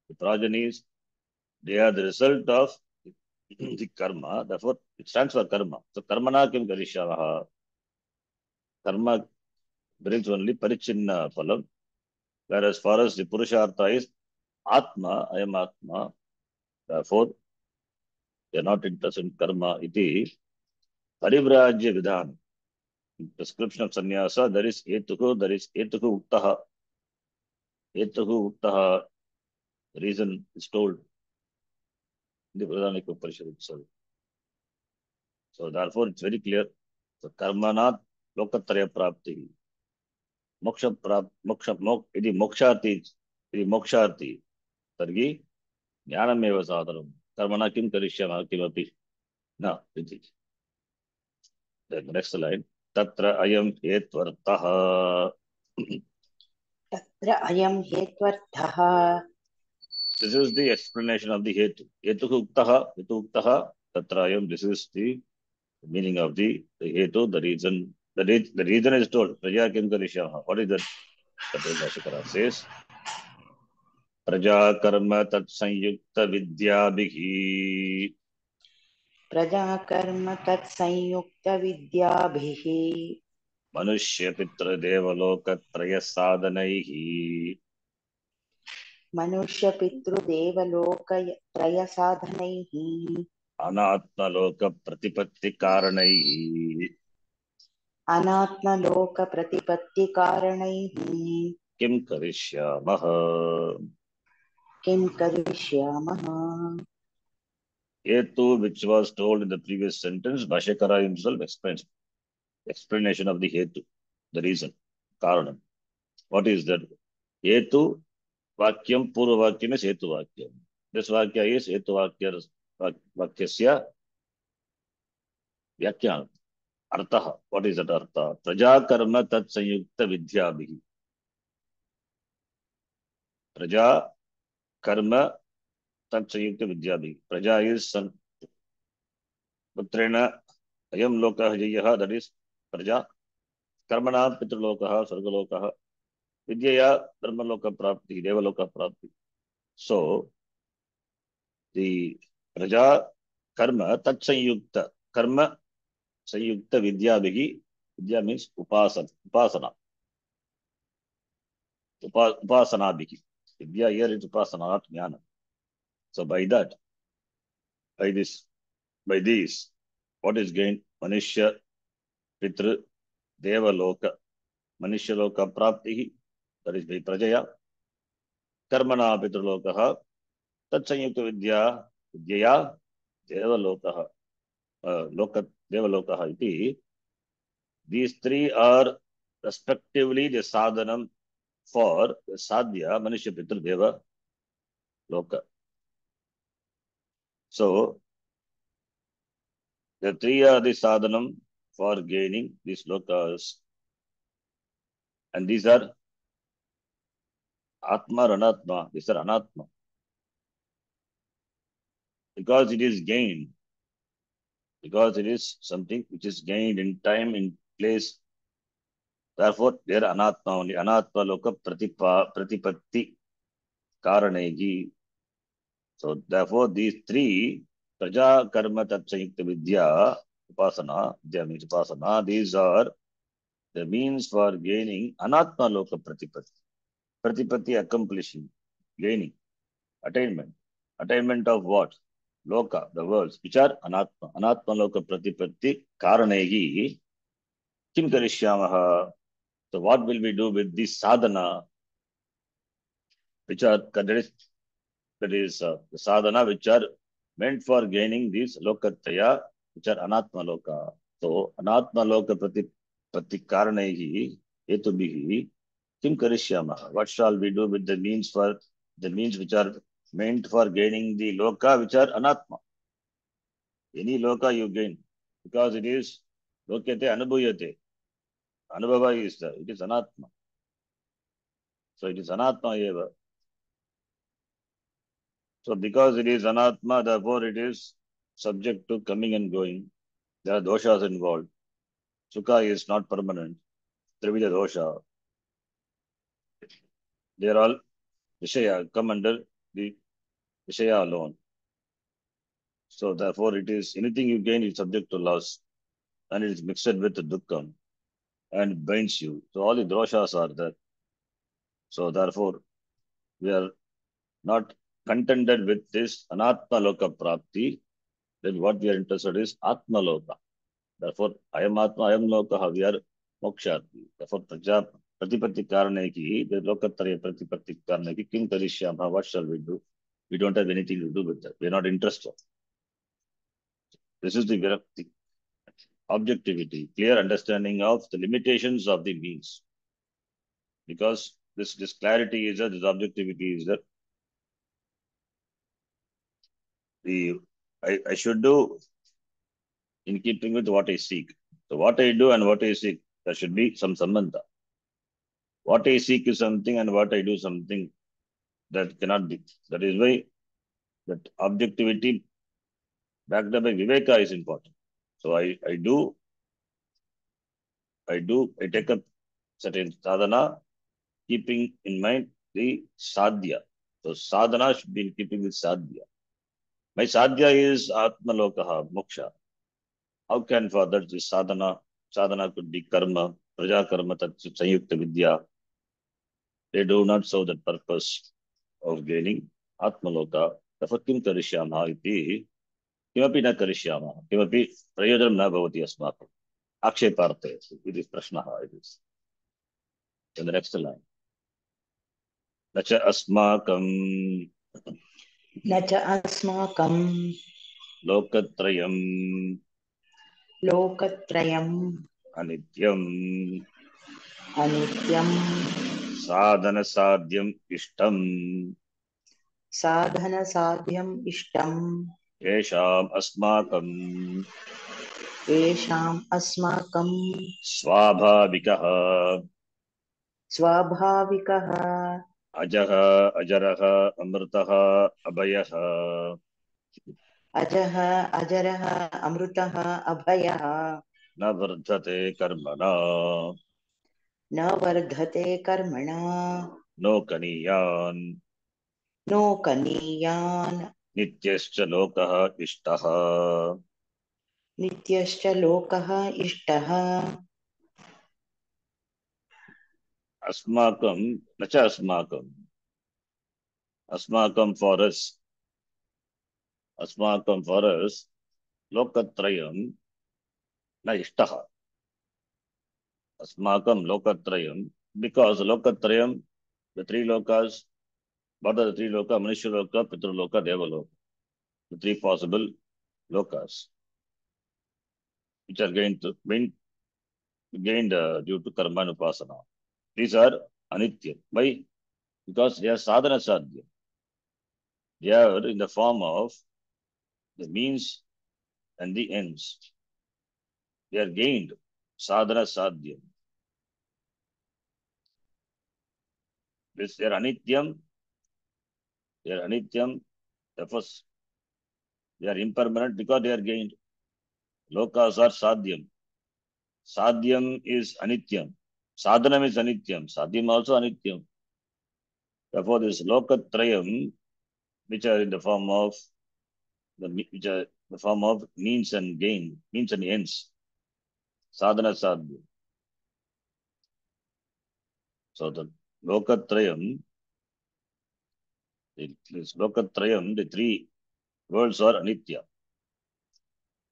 the progenies, they are the result of the karma. Therefore, it stands for karma. So, karmana kim karishyamaha. Karma brings only parichinna phalam. Whereas for us, the purushartha is atma, I am atma. Therefore, they are not interested in karma. Iti parivrajya vidhan. In prescription of sannyasa, there is etuhu uktaha. Etuhu uktaha. The reason is told in the Pradhanika Upanishad itself. So therefore, it's very clear. So karmanat lokatraya prapti. Idi moksharti. Targi jnanameva sadhanam. Karmana kim karishyama kimapi. Now, the next line. Tatra ayam etvartaha. तत्र अयं हेत्वर्थः This is the explanation of the hetu. Hetu uktaha, tatra ayam. This is the meaning of the hetu, the reason. The reason is told. Praja kim karishyama. What is that? Tato Bhashakara says. Praja karma tat sanyukta vidyabhihi. प्रजाकर्म तत्संयुक्तविद्याभिः Manushya pitra devalokatraya sadhanaihi. मनुष्यपितृदेवलोकत्रयसाधनैः Anatmaloka pratipatti karanaihi. अनात्मलोकप्रतिपत्तिकारणैः Kim karishyamaha. किं करिष्यामः Hetu, which was told in the previous sentence, Bhashakara himself explains explanation of the hetu, the reason, karanam. What is that? Hetu vakyam, purva vakyam is hetu vakyam. This vakya is hetu vakyasya vyakyanam. Artha. What is that artha? Praja karma tat sanyukta vidyabhihi. Praja karma tat sanyukta vidyabhihi. Praja is putrena ayam lokah jayaha, that is praja. Karmana pitralokaha, sargalokaha. Vidyaya dharmaloka prapti, devaloka prapti. So, the praja karma tat sanyukta. Karma sanyukta vidyabhihi. Vidya means upasana. Upasanabhiki. Vidya here is upasana, not jnana. So by that, by this, by these, what is gained? Manishya, Pitru, Deva Loka, Manishya Loka Prapti, that is by Prajaya, Karmana Pitrulokaha, Tatsanyukta Vidya, Vidyaya, Deva Lokaha, Loka, Deva Lokaha iti. These three are respectively the sadhanam for the sadhya, Manishya Pitru Deva Loka. So, the three are the sadhanam for gaining these lokas. And these are Atma Ranatma. These are Anatma. Because it is gained. Because it is something which is gained in time, in place. Therefore, they are Anatma only. Anatma Loka Pratipatti Karanegi. So, therefore, these three, Praja Karma Tatsayukta Vidya, Upasana, Vidya means Upasana, these are the means for gaining Anatma Loka Pratipatti. Pratipatti accomplishing, gaining, attainment. Attainment of what? Loka, the worlds, which are Anatma. Anatma Loka Pratipatti Karanegi. Kim Karishyamaha. So what will we do with this sadhana, which are the sadhana which are meant for gaining these lokataya, which are Anatma Loka. So Anatma Loka Pratipatti Karanegi Etubhihi. Kim Karishyamaha. What shall we do with the means which are meant for gaining the loka, which are anatma? Any loka you gain, because it is lokete anubhuyate. Anubhava is there. It is anatma. So it is anatma eva. So because it is anatma, therefore it is subject to coming and going. There are doshas involved. Sukha is not permanent. Trivida dosha. They are all Vishaya, come under the Vishaya alone. So therefore it is anything you gain is subject to loss, and it is mixed with the dukkha and binds you. So all the doshas are there. So therefore we are not contented with this anatma loka prapti. Then what we are interested is atma loka. Therefore I am atma, I am loka, we are moksharti. Therefore pratipatti karane ki, the lokatraya pratipatti karane ki, kim karishyama, what shall we do? We don't have anything to do with that. We are not interested. This is the virakti. Objectivity, clear understanding of the limitations of the means. Because this clarity is that, this objectivity is that I should do in keeping with what I seek. So what I do and what I seek, there should be some sambandha. What I seek is something and what I do something, that cannot be. That is why that objectivity backed up by viveka is important. So I take up certain sadhana, keeping in mind the sadhya. So sadhana should be in keeping with sadhya. My sadhya is atma lokaha, moksha. How can for that this sadhana? Sadhana could be karma, praja karma, sanyukta vidya. They do not serve the purpose of gaining atmaloka. Therefore, kim karishyama iti, kimapi na karishyama, kimapi prayojanam na bhavati asmakam. Aksheparte. It is prashnaha. It is. In the next line. Nacha asmakam न च अस्माकं lokatrayam लोकत्रयम् anityam अनित्यं sadhana sadhyam ishtam साधनसाध्यम् इष्टम् yesham asmakam येषाम् अस्माकं swabhavikaha स्वाभाविकः अजः अजरः अमृतः अभयः अजः अजरः अमृतः अभयः न वर्धते कर्मणा न वर्धते कर्मणा नोकनीयान् नो कनीयान् नित्यश्च लोकः इष्टः नित्यश्च लोकः इष्टः अस्माकं न च अस्माकं for us, लोकत्रयं न इष्टः. अस्माकं लोकत्रयं, because लोकत्रयं, the three lokas, what are the three loka? Manushya loka, Pitru loka, Deva loka. The three possible lokas, which are gained due to karma and upasana. These are anitya. Why? Because they are sadhana sadhya. They are in the form of the means and the ends. They are gained. Sadhana sadhya. This they are anityam. They are anityam. Therefore, they are impermanent because they are gained. Lokas are sadhyam. Sadhyam is anityam. Sadhanam is anityam. Sadhyam also anityam. Therefore, this lokatrayam, which are in the form of which are the form of means and gain, means and ends. Sadhana sadhya. So the lokatrayam, this lokatrayam, the three worlds are anitya.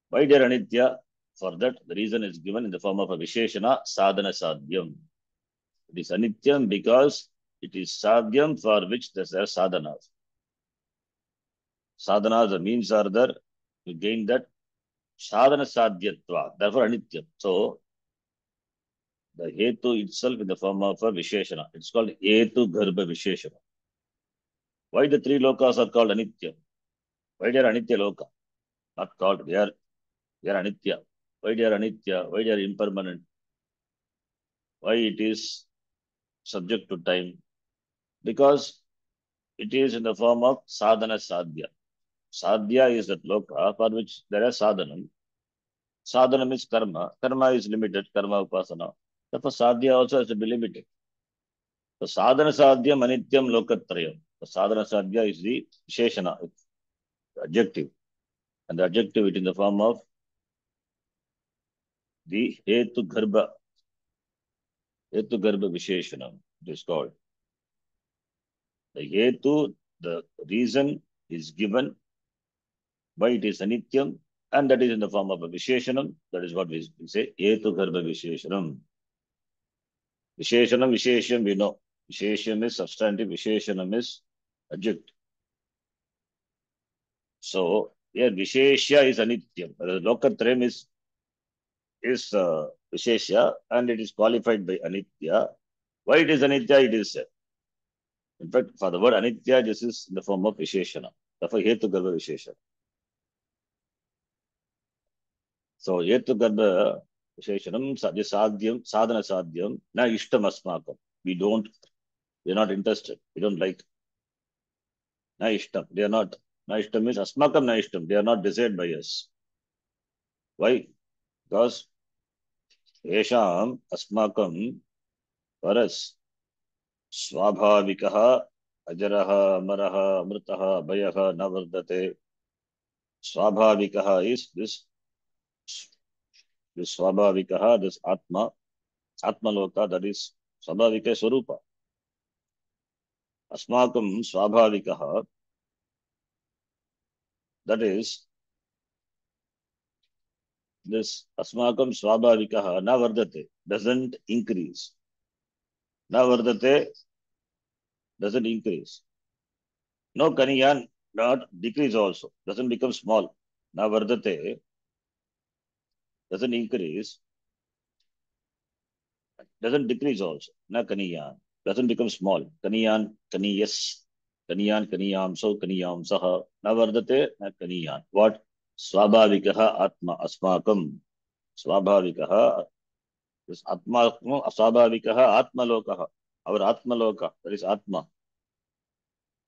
Why they are anitya? For that, the reason is given in the form of a visheshana, sadhana sadhyam. It is anityam because it is sadhyam for which there are sadhanas. Sadhanas, the means are there to gain that sadhana sadhyatva. Therefore, anityam. So, the hetu itself in the form of a visheshana. It's called hetu garbha visheshana. Why the three lokas are called anitya? Why they are anitya loka? Not called, they are anitya. Why they are anitya? Why they are impermanent? Why it is subject to time? Because it is in the form of sadhana sadhya. Sadhya is that loka for which there is sadhanam. Sadhanam is karma. Karma is limited, karma upasana. Therefore, sadhya also has to be limited. So, sadhana sadhyam anityam lokatrayam. The sadhana sadhya is the visheshana, the adjective. And the adjective it in the form of the hetu garbha visheshana. It is called. The hetu, the reason is given why it is anityam, and that is in the form of a visheshanam. That is what we say, hetu garbha visheshanam. Visheshanam, visheshyam, we know. Visheshyam is substantive, visheshanam is adjective. So, here visheshya is anityam. Lokatrayam is visheshya, and it is qualified by anitya. Why it is anitya? It is said. In fact, for the word anitya, this is in the form of visheshana. Therefore, hetu garbha visheshana. So, hetu garbha visheshanam, sadhyam, sadhana sadhyam, na ishtam asmakam. We're not interested. We don't like. Na ishtam. They are not. Na ishtam means asmakam na ishtam. They are not desired by us. Why? Because yesham asmakam for us swabhavikaha ajaraha amaraha amritaha bhayaha na vardate. Swabhavikaha is this swabhavikaha, this atma loka, that is swabhavika swarupa. Asmakam swabhavikaha, that is this asmakam swabhavikaha na vardate, doesn't increase. Na vardate doesn't increase. No kaniyan, not decrease also, doesn't become small. Na vardate doesn't increase, doesn't decrease also. Na kaniyan doesn't become small. Kaniyan, kaniyas, kaniyan, kaniyamso, kaniyamsaha. Na vardate, na kaniyan. What? Swabhavikaha atma asmakam. Swabhavikaha, this atma, swabhavikaha atma lokaha. Our atma loka, that is atma,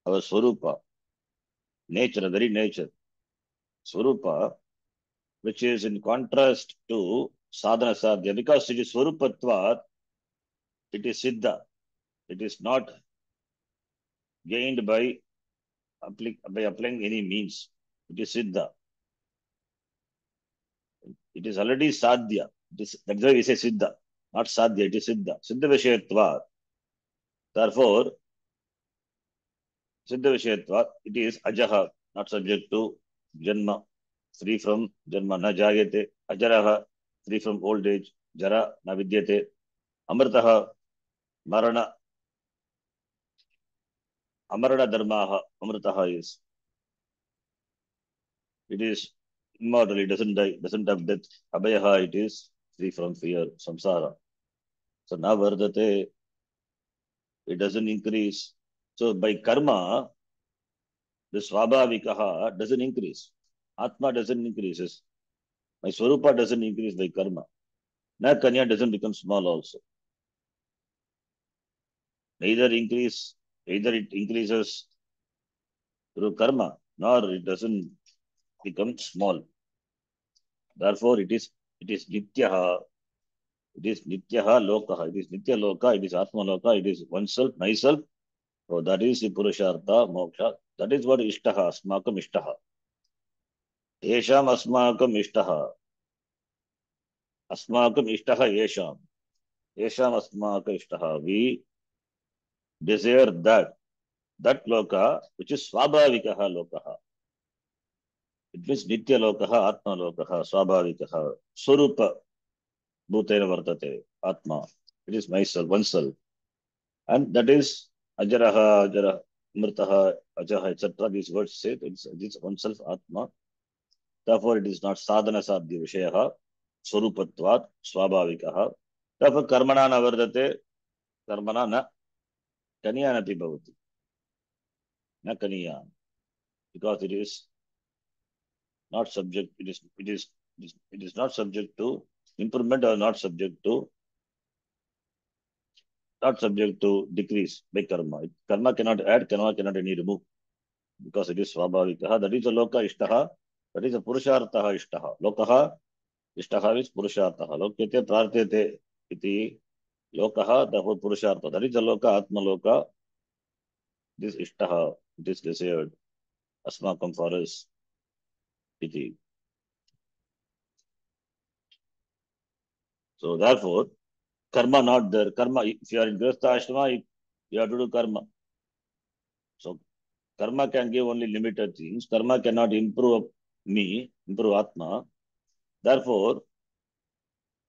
our swarupa, nature, very nature. Swarupa, which is in contrast to sadhana sadhya, because it is swarupatvat, it is siddha. It is not gained by applying any means. It is siddha. It is already sadhya. That's why we say siddha, not sadhya. It is siddha. Siddha vishayatvat. Therefore, Siddha Vishayatvat, it is Ajaha, not subject to Janma, free from Janma, na Jayate, Ajaraha, free from old age, Jara, na Vidyate, Amrtaha, Marana, Amarana Dharmaha, Amrtaha is, it is immortal, it doesn't die, doesn't have death. Abhayaha, it is free from fear, samsara. So now Vardate, it doesn't increase. So by karma, the Swabhavikaha doesn't increase. Atma doesn't increase. My Swarupa doesn't increase by karma. Na Kanya doesn't become small also. Neither increase, either it increases through karma, nor it doesn't become small. Therefore, it is Nityaha. It is Nityaha Lokaha. It is Nitya Loka. It is Atma Loka. It is oneself, myself. So that is the Purushartha, Moksha. That is what Ishtaha, Asmakam Ishtaha. Yesham Asmakam Ishtaha. Asmakam Ishtaha Yesham. Yesham Asmakam Ishtaha. We desire that Loka, which is Swabhavikaha Lokaha. It means Nitya Lokaha, Atma Lokaha, Swabhavikaha, Swarupa Bhutena Vartate, Atma. It is myself, oneself. And that is Ajaraha, Ajara, Mrtaha, Ajaha, etc. These words say it's oneself, Atma. Therefore, it is not sadhana sadhya vishayaha, swarupatvat, swabhavikaha. Therefore, karmana na vardate, karmana na kaniyanapi bhavati. Na kaniyan. Because it is not subject, it is not subject to improvement or not subject to decrease by karma. Karma cannot add, karma cannot any remove. Because it is swabhavikaha. That is a loka ishtaha. That is a purusharthaha ishtaha. Lokaha ishtaha is purusharthaha. Lokyate prarthete iti lokaha, therefore purushartha. That is the loka, atma loka. This ishtaha, it is desired. Asmakam for us iti. So therefore, karma not there. Karma, if you are in Grihastha Ashrama, you have to do karma. So karma can give only limited things. Karma cannot improve me, improve Atma. Therefore,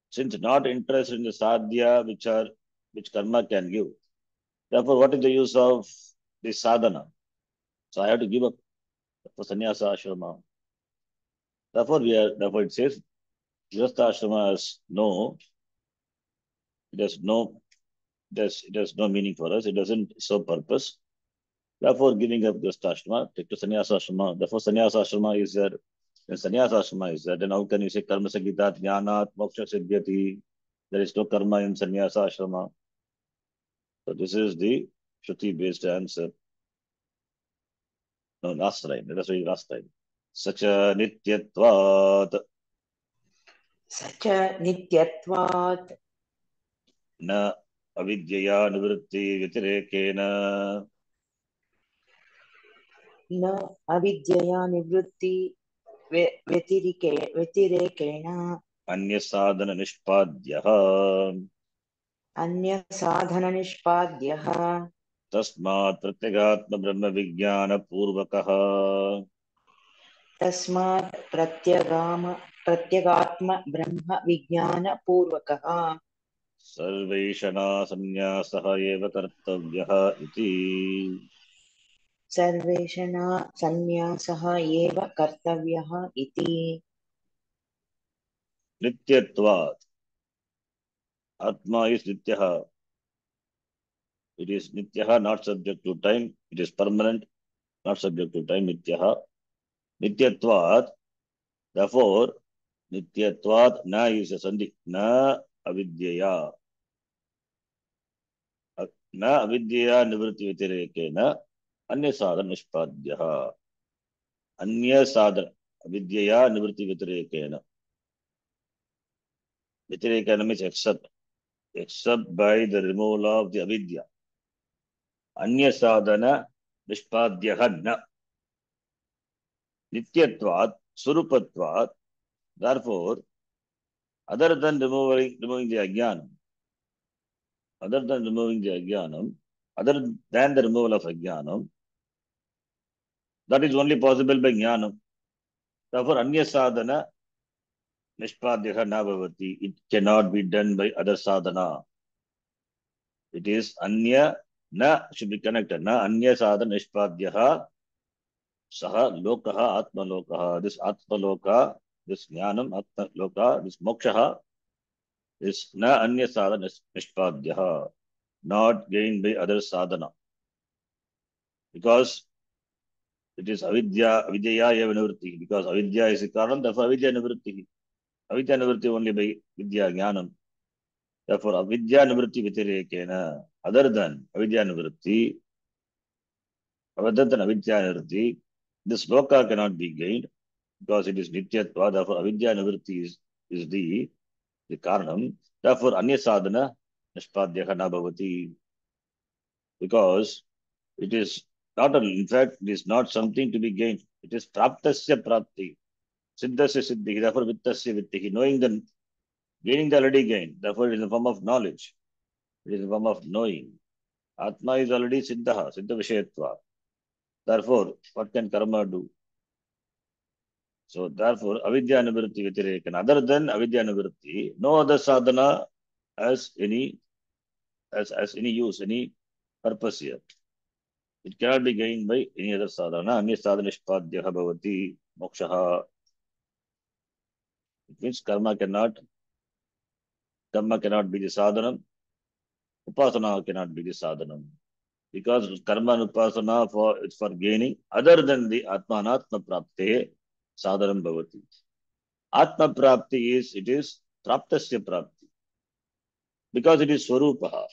since not interested in the sadhya which karma can give, therefore, what is the use of this sadhana? So I have to give up for sannyasa ashrama. Therefore it says, Grihastha ashrama has it has no, it has no meaning for us. It doesn't serve purpose. Therefore, giving up Grihastha ashrama, take to sannyasa ashrama. Therefore, sannyasa ashrama is there. When sannyasa ashrama is there, then how can you say karma sangitat jnanat moksha siddhyati? There is no karma in sannyasa ashrama. So this is the Shruti-based answer. No, last line. Let us read last line. Sacha nityatvat Sacha nityatvat na avidyaya nivritti vyatirekena na avidyaya nivritti व्यतिरेकेण अन्य साधन निष्पाद्यः अन्य साधन निष्पाद्यः तस्मात् प्रत्यगात्म ब्रह्म विज्ञान पूर्वकः तस्मात् प्रत्यगात्म ब्रह्म विज्ञान पूर्वकः सर्वैषणा संन्यासः एव कर्तव्यः इति सर्वेषणा संन्यासः एव कर्तव्यः इति नित्यत्वात् आत्मा is nityah. It is nityah, not subject to time. It is permanent, not subject to time. Nityah. Nityatvat. Therefore, nityatvat na is a sandhi. Na avidyaya. Na avidyaya nivritti vyatirekena अन्य साधन निष्पाद्यः अन्य साधन अविद्यया निवृत्ति व्यतिरेकेन व्यतिरेकेन means except by the removal of the avidya अन्य साधन निष्पाद्यः न नित्यत्वात् स्वरूपत्वात् therefore other than removing the ajnanam other than the removal of ajnanam, that is only possible by jnanam. Therefore, anya sadhana nishpadyaha na bhavati. It cannot be done by other sadhana. It is anya na should be connected. Na anya sadhana nishpadyaha saha lokaha atma lokaha. This atma loka, this jnanam atma loka, this moksha is na anya sadhana nishpadyaha, not gained by other sadhana. Because it is avidya, avidyaya eva nivritti. Because avidya is the karanam, therefore avidya nivritti. Avidya nivritti only by vidya jnanam. Therefore, avidya nivritti vitirekena, other than avidya nivritti, other than avidya nivritti, this loka cannot be gained because it is nityatva. Therefore, avidya nivritti is the karanam. Therefore, anya sadhana nishpadyaha na bhavati. Because it is not, in fact, it is not something to be gained. It is praptasya prapti. Siddhasya siddhi. Therefore, vittasya vittihi. Knowing the, gaining the already gained. Therefore, it is a form of knowledge. It is a form of knowing. Atma is already siddha, siddha vishayatva. Therefore, what can karma do? So, therefore, avidya nivritti vitirekan. Other than avidya nivritti, no other sadhana has any use, any purpose here. It cannot be gained by any other sadhana. Anya sadhana nishpadyaha bhavati mokshaha. It means karma cannot be the sadhanam. Upasana cannot be the sadhanam. Because karma and upasana it's for gaining other than the atma anatma prapte sadhanam bhavati. Atma prapti it is praptasya prapti. Because it is swarupaha.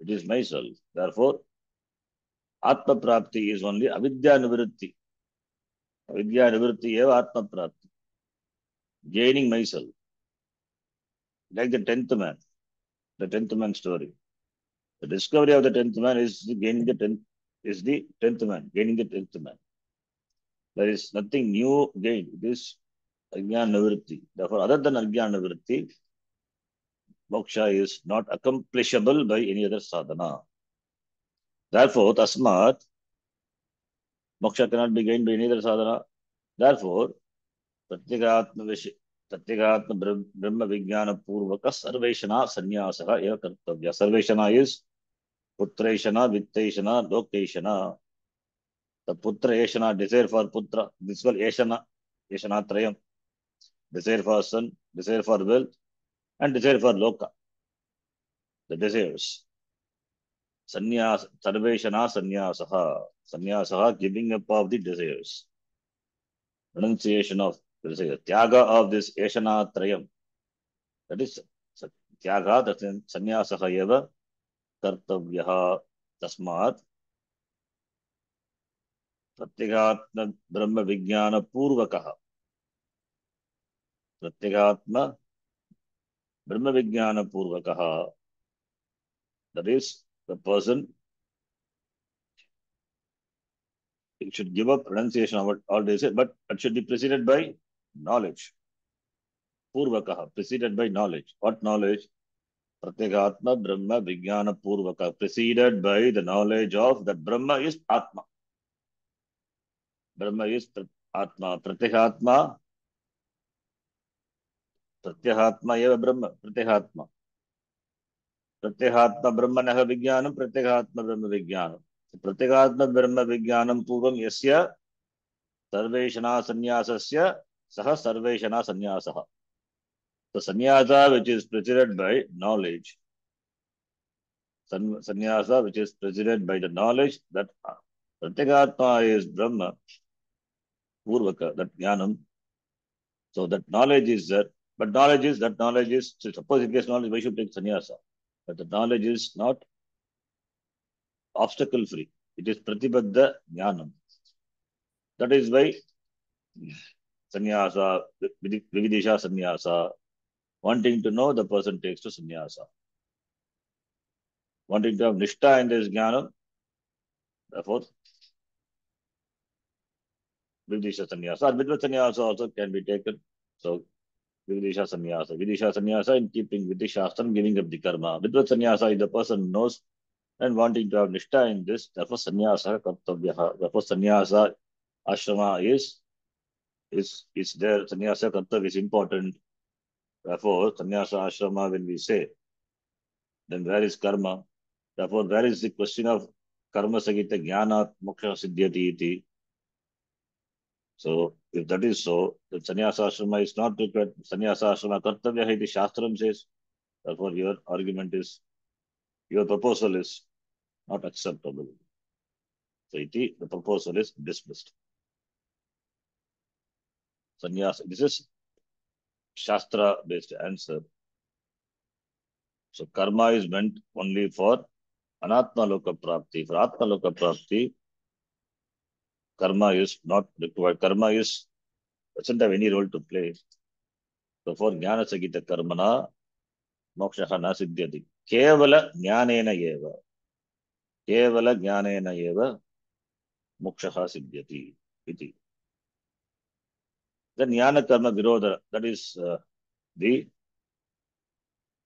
It is myself. Therefore, atma prapti is only avidya nivritti. Avidya nivritti eva atma prapti. Gaining myself. Like the 10th man. The 10th man story. The discovery of the 10th man is gaining the 10th man, gaining the 10th man. There is nothing new gained. It is ajnana nivritti. Therefore, other than ajnana nivritti, moksha is not accomplishable by any other sadhana. Therefore, tasmat, moksha cannot be gained by any other sadhana. Therefore, Pratyagatma Brahma Vijnana Purvaka Sarveshana Sanyasaha Eva Kartavya. Sarveshana is Putreshana, Vitteshana, Lokeshana. The Putra Eshana, desire for Putra. This is called Eshana, Eshana Trayam. Desire for son, desire for wealth, and desire for Loka. The desires. Sanyas, Sarveshana Sanyasaha. Sanyasaha, giving up of the desires. Renunciation of desire. Tyaga of this Eshana Trayam. That is Tyaga, that is Sanyasaha Eva Kartavyaha Tasmat. Pratyagatma Brahma Vijnana Purvakaha. Pratyagatma Brahma Vijnana Purvakaha. That is, the person should give up renunciation of all they say, but it should be preceded by knowledge. Purvakaha, preceded by knowledge. What knowledge? Pratyagatma Brahma Vijnana Purvaka, preceded by the knowledge of that Brahma is Atma. Brahma is Atma. Pratyagatma eva Brahma. Pratyagatma. Pratyagatma Brahmanaha Vijnanam, Pratyagatma Brahma Vijnanam. Pratyagatma Brahma Vijnanam Purvam Yasya Sarveshana Sanyasasya Saha Sarveshana Sanyasaha. The sannyasa which is preceded by knowledge. Sannyasa which is preceded by the knowledge that Pratyagatma is Brahma, Purvaka, that Jnanam. So that knowledge is there. But knowledge is, so suppose it gets knowledge, why should take sannyasa? But the knowledge is not obstacle free. It is Pratibadha Jnanam. That is why sannyasa, Vividisha sannyasa, wanting to know, the person takes to sannyasa. Wanting to have nishtha in this jnanam, therefore, Vividisha sannyasa. Or Vidvat sannyasa also can be taken. So, Vividisha sannyasa. Vidisha sannyasa in keeping with the shastra, giving up the karma. Vidvat sannyasa is the person knows and wanting to have nishtha in this, therefore sannyasa kartavya. Therefore sannyasa ashrama is there. Sannyasa kartavya is important. Therefore sannyasa ashrama, when we say, then where is karma? Therefore where is the question of karma sagita jnana moksha siddhyati iti? So if that is so, then sannyasa ashrama is not required. Sannyasa ashrama kartavya iti shastram says. Therefore your argument is, your proposal is not acceptable. So iti, the proposal is dismissed. Sannyasa, this is Shastra based answer. So karma is meant only for Anatma Loka Prapti. For Atma Loka Prapti, karma is not required. Karma doesn't have any role to play. So for Jnana Sagita Karmana, Moksha na siddhyati. Kevala Jnanena eva. Kevala Jnanena eva Moksha siddhyati. Iti. Then Jnana Karma Virodha, that is the,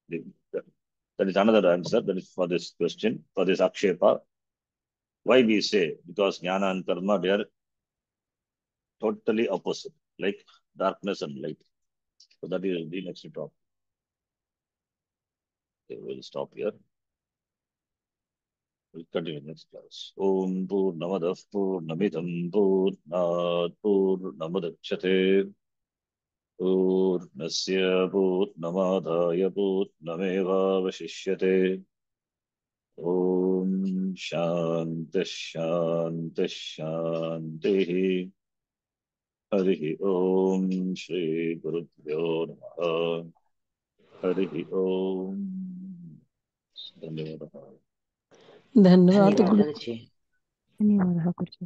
the that is another answer. That is for this question, for this Akshepa. Why we say? Because Jnana and Karma, they are totally opposite, like darkness and light. So that is the next topic. Okay, we'll stop here. We'll continue next class. Om Purnamadav Purnamidam Purnat Purnamudachyate Purnasya Purnamadaya Purnameva Vashishyate. Om Shanti Shanti Shanti. Harihi Om Shri Gurubhyo Namaha. Harihi Om. धन्यवादः. धन्यवाद धन्यवादः गुरु जी। धन्यवादः गुरुजी।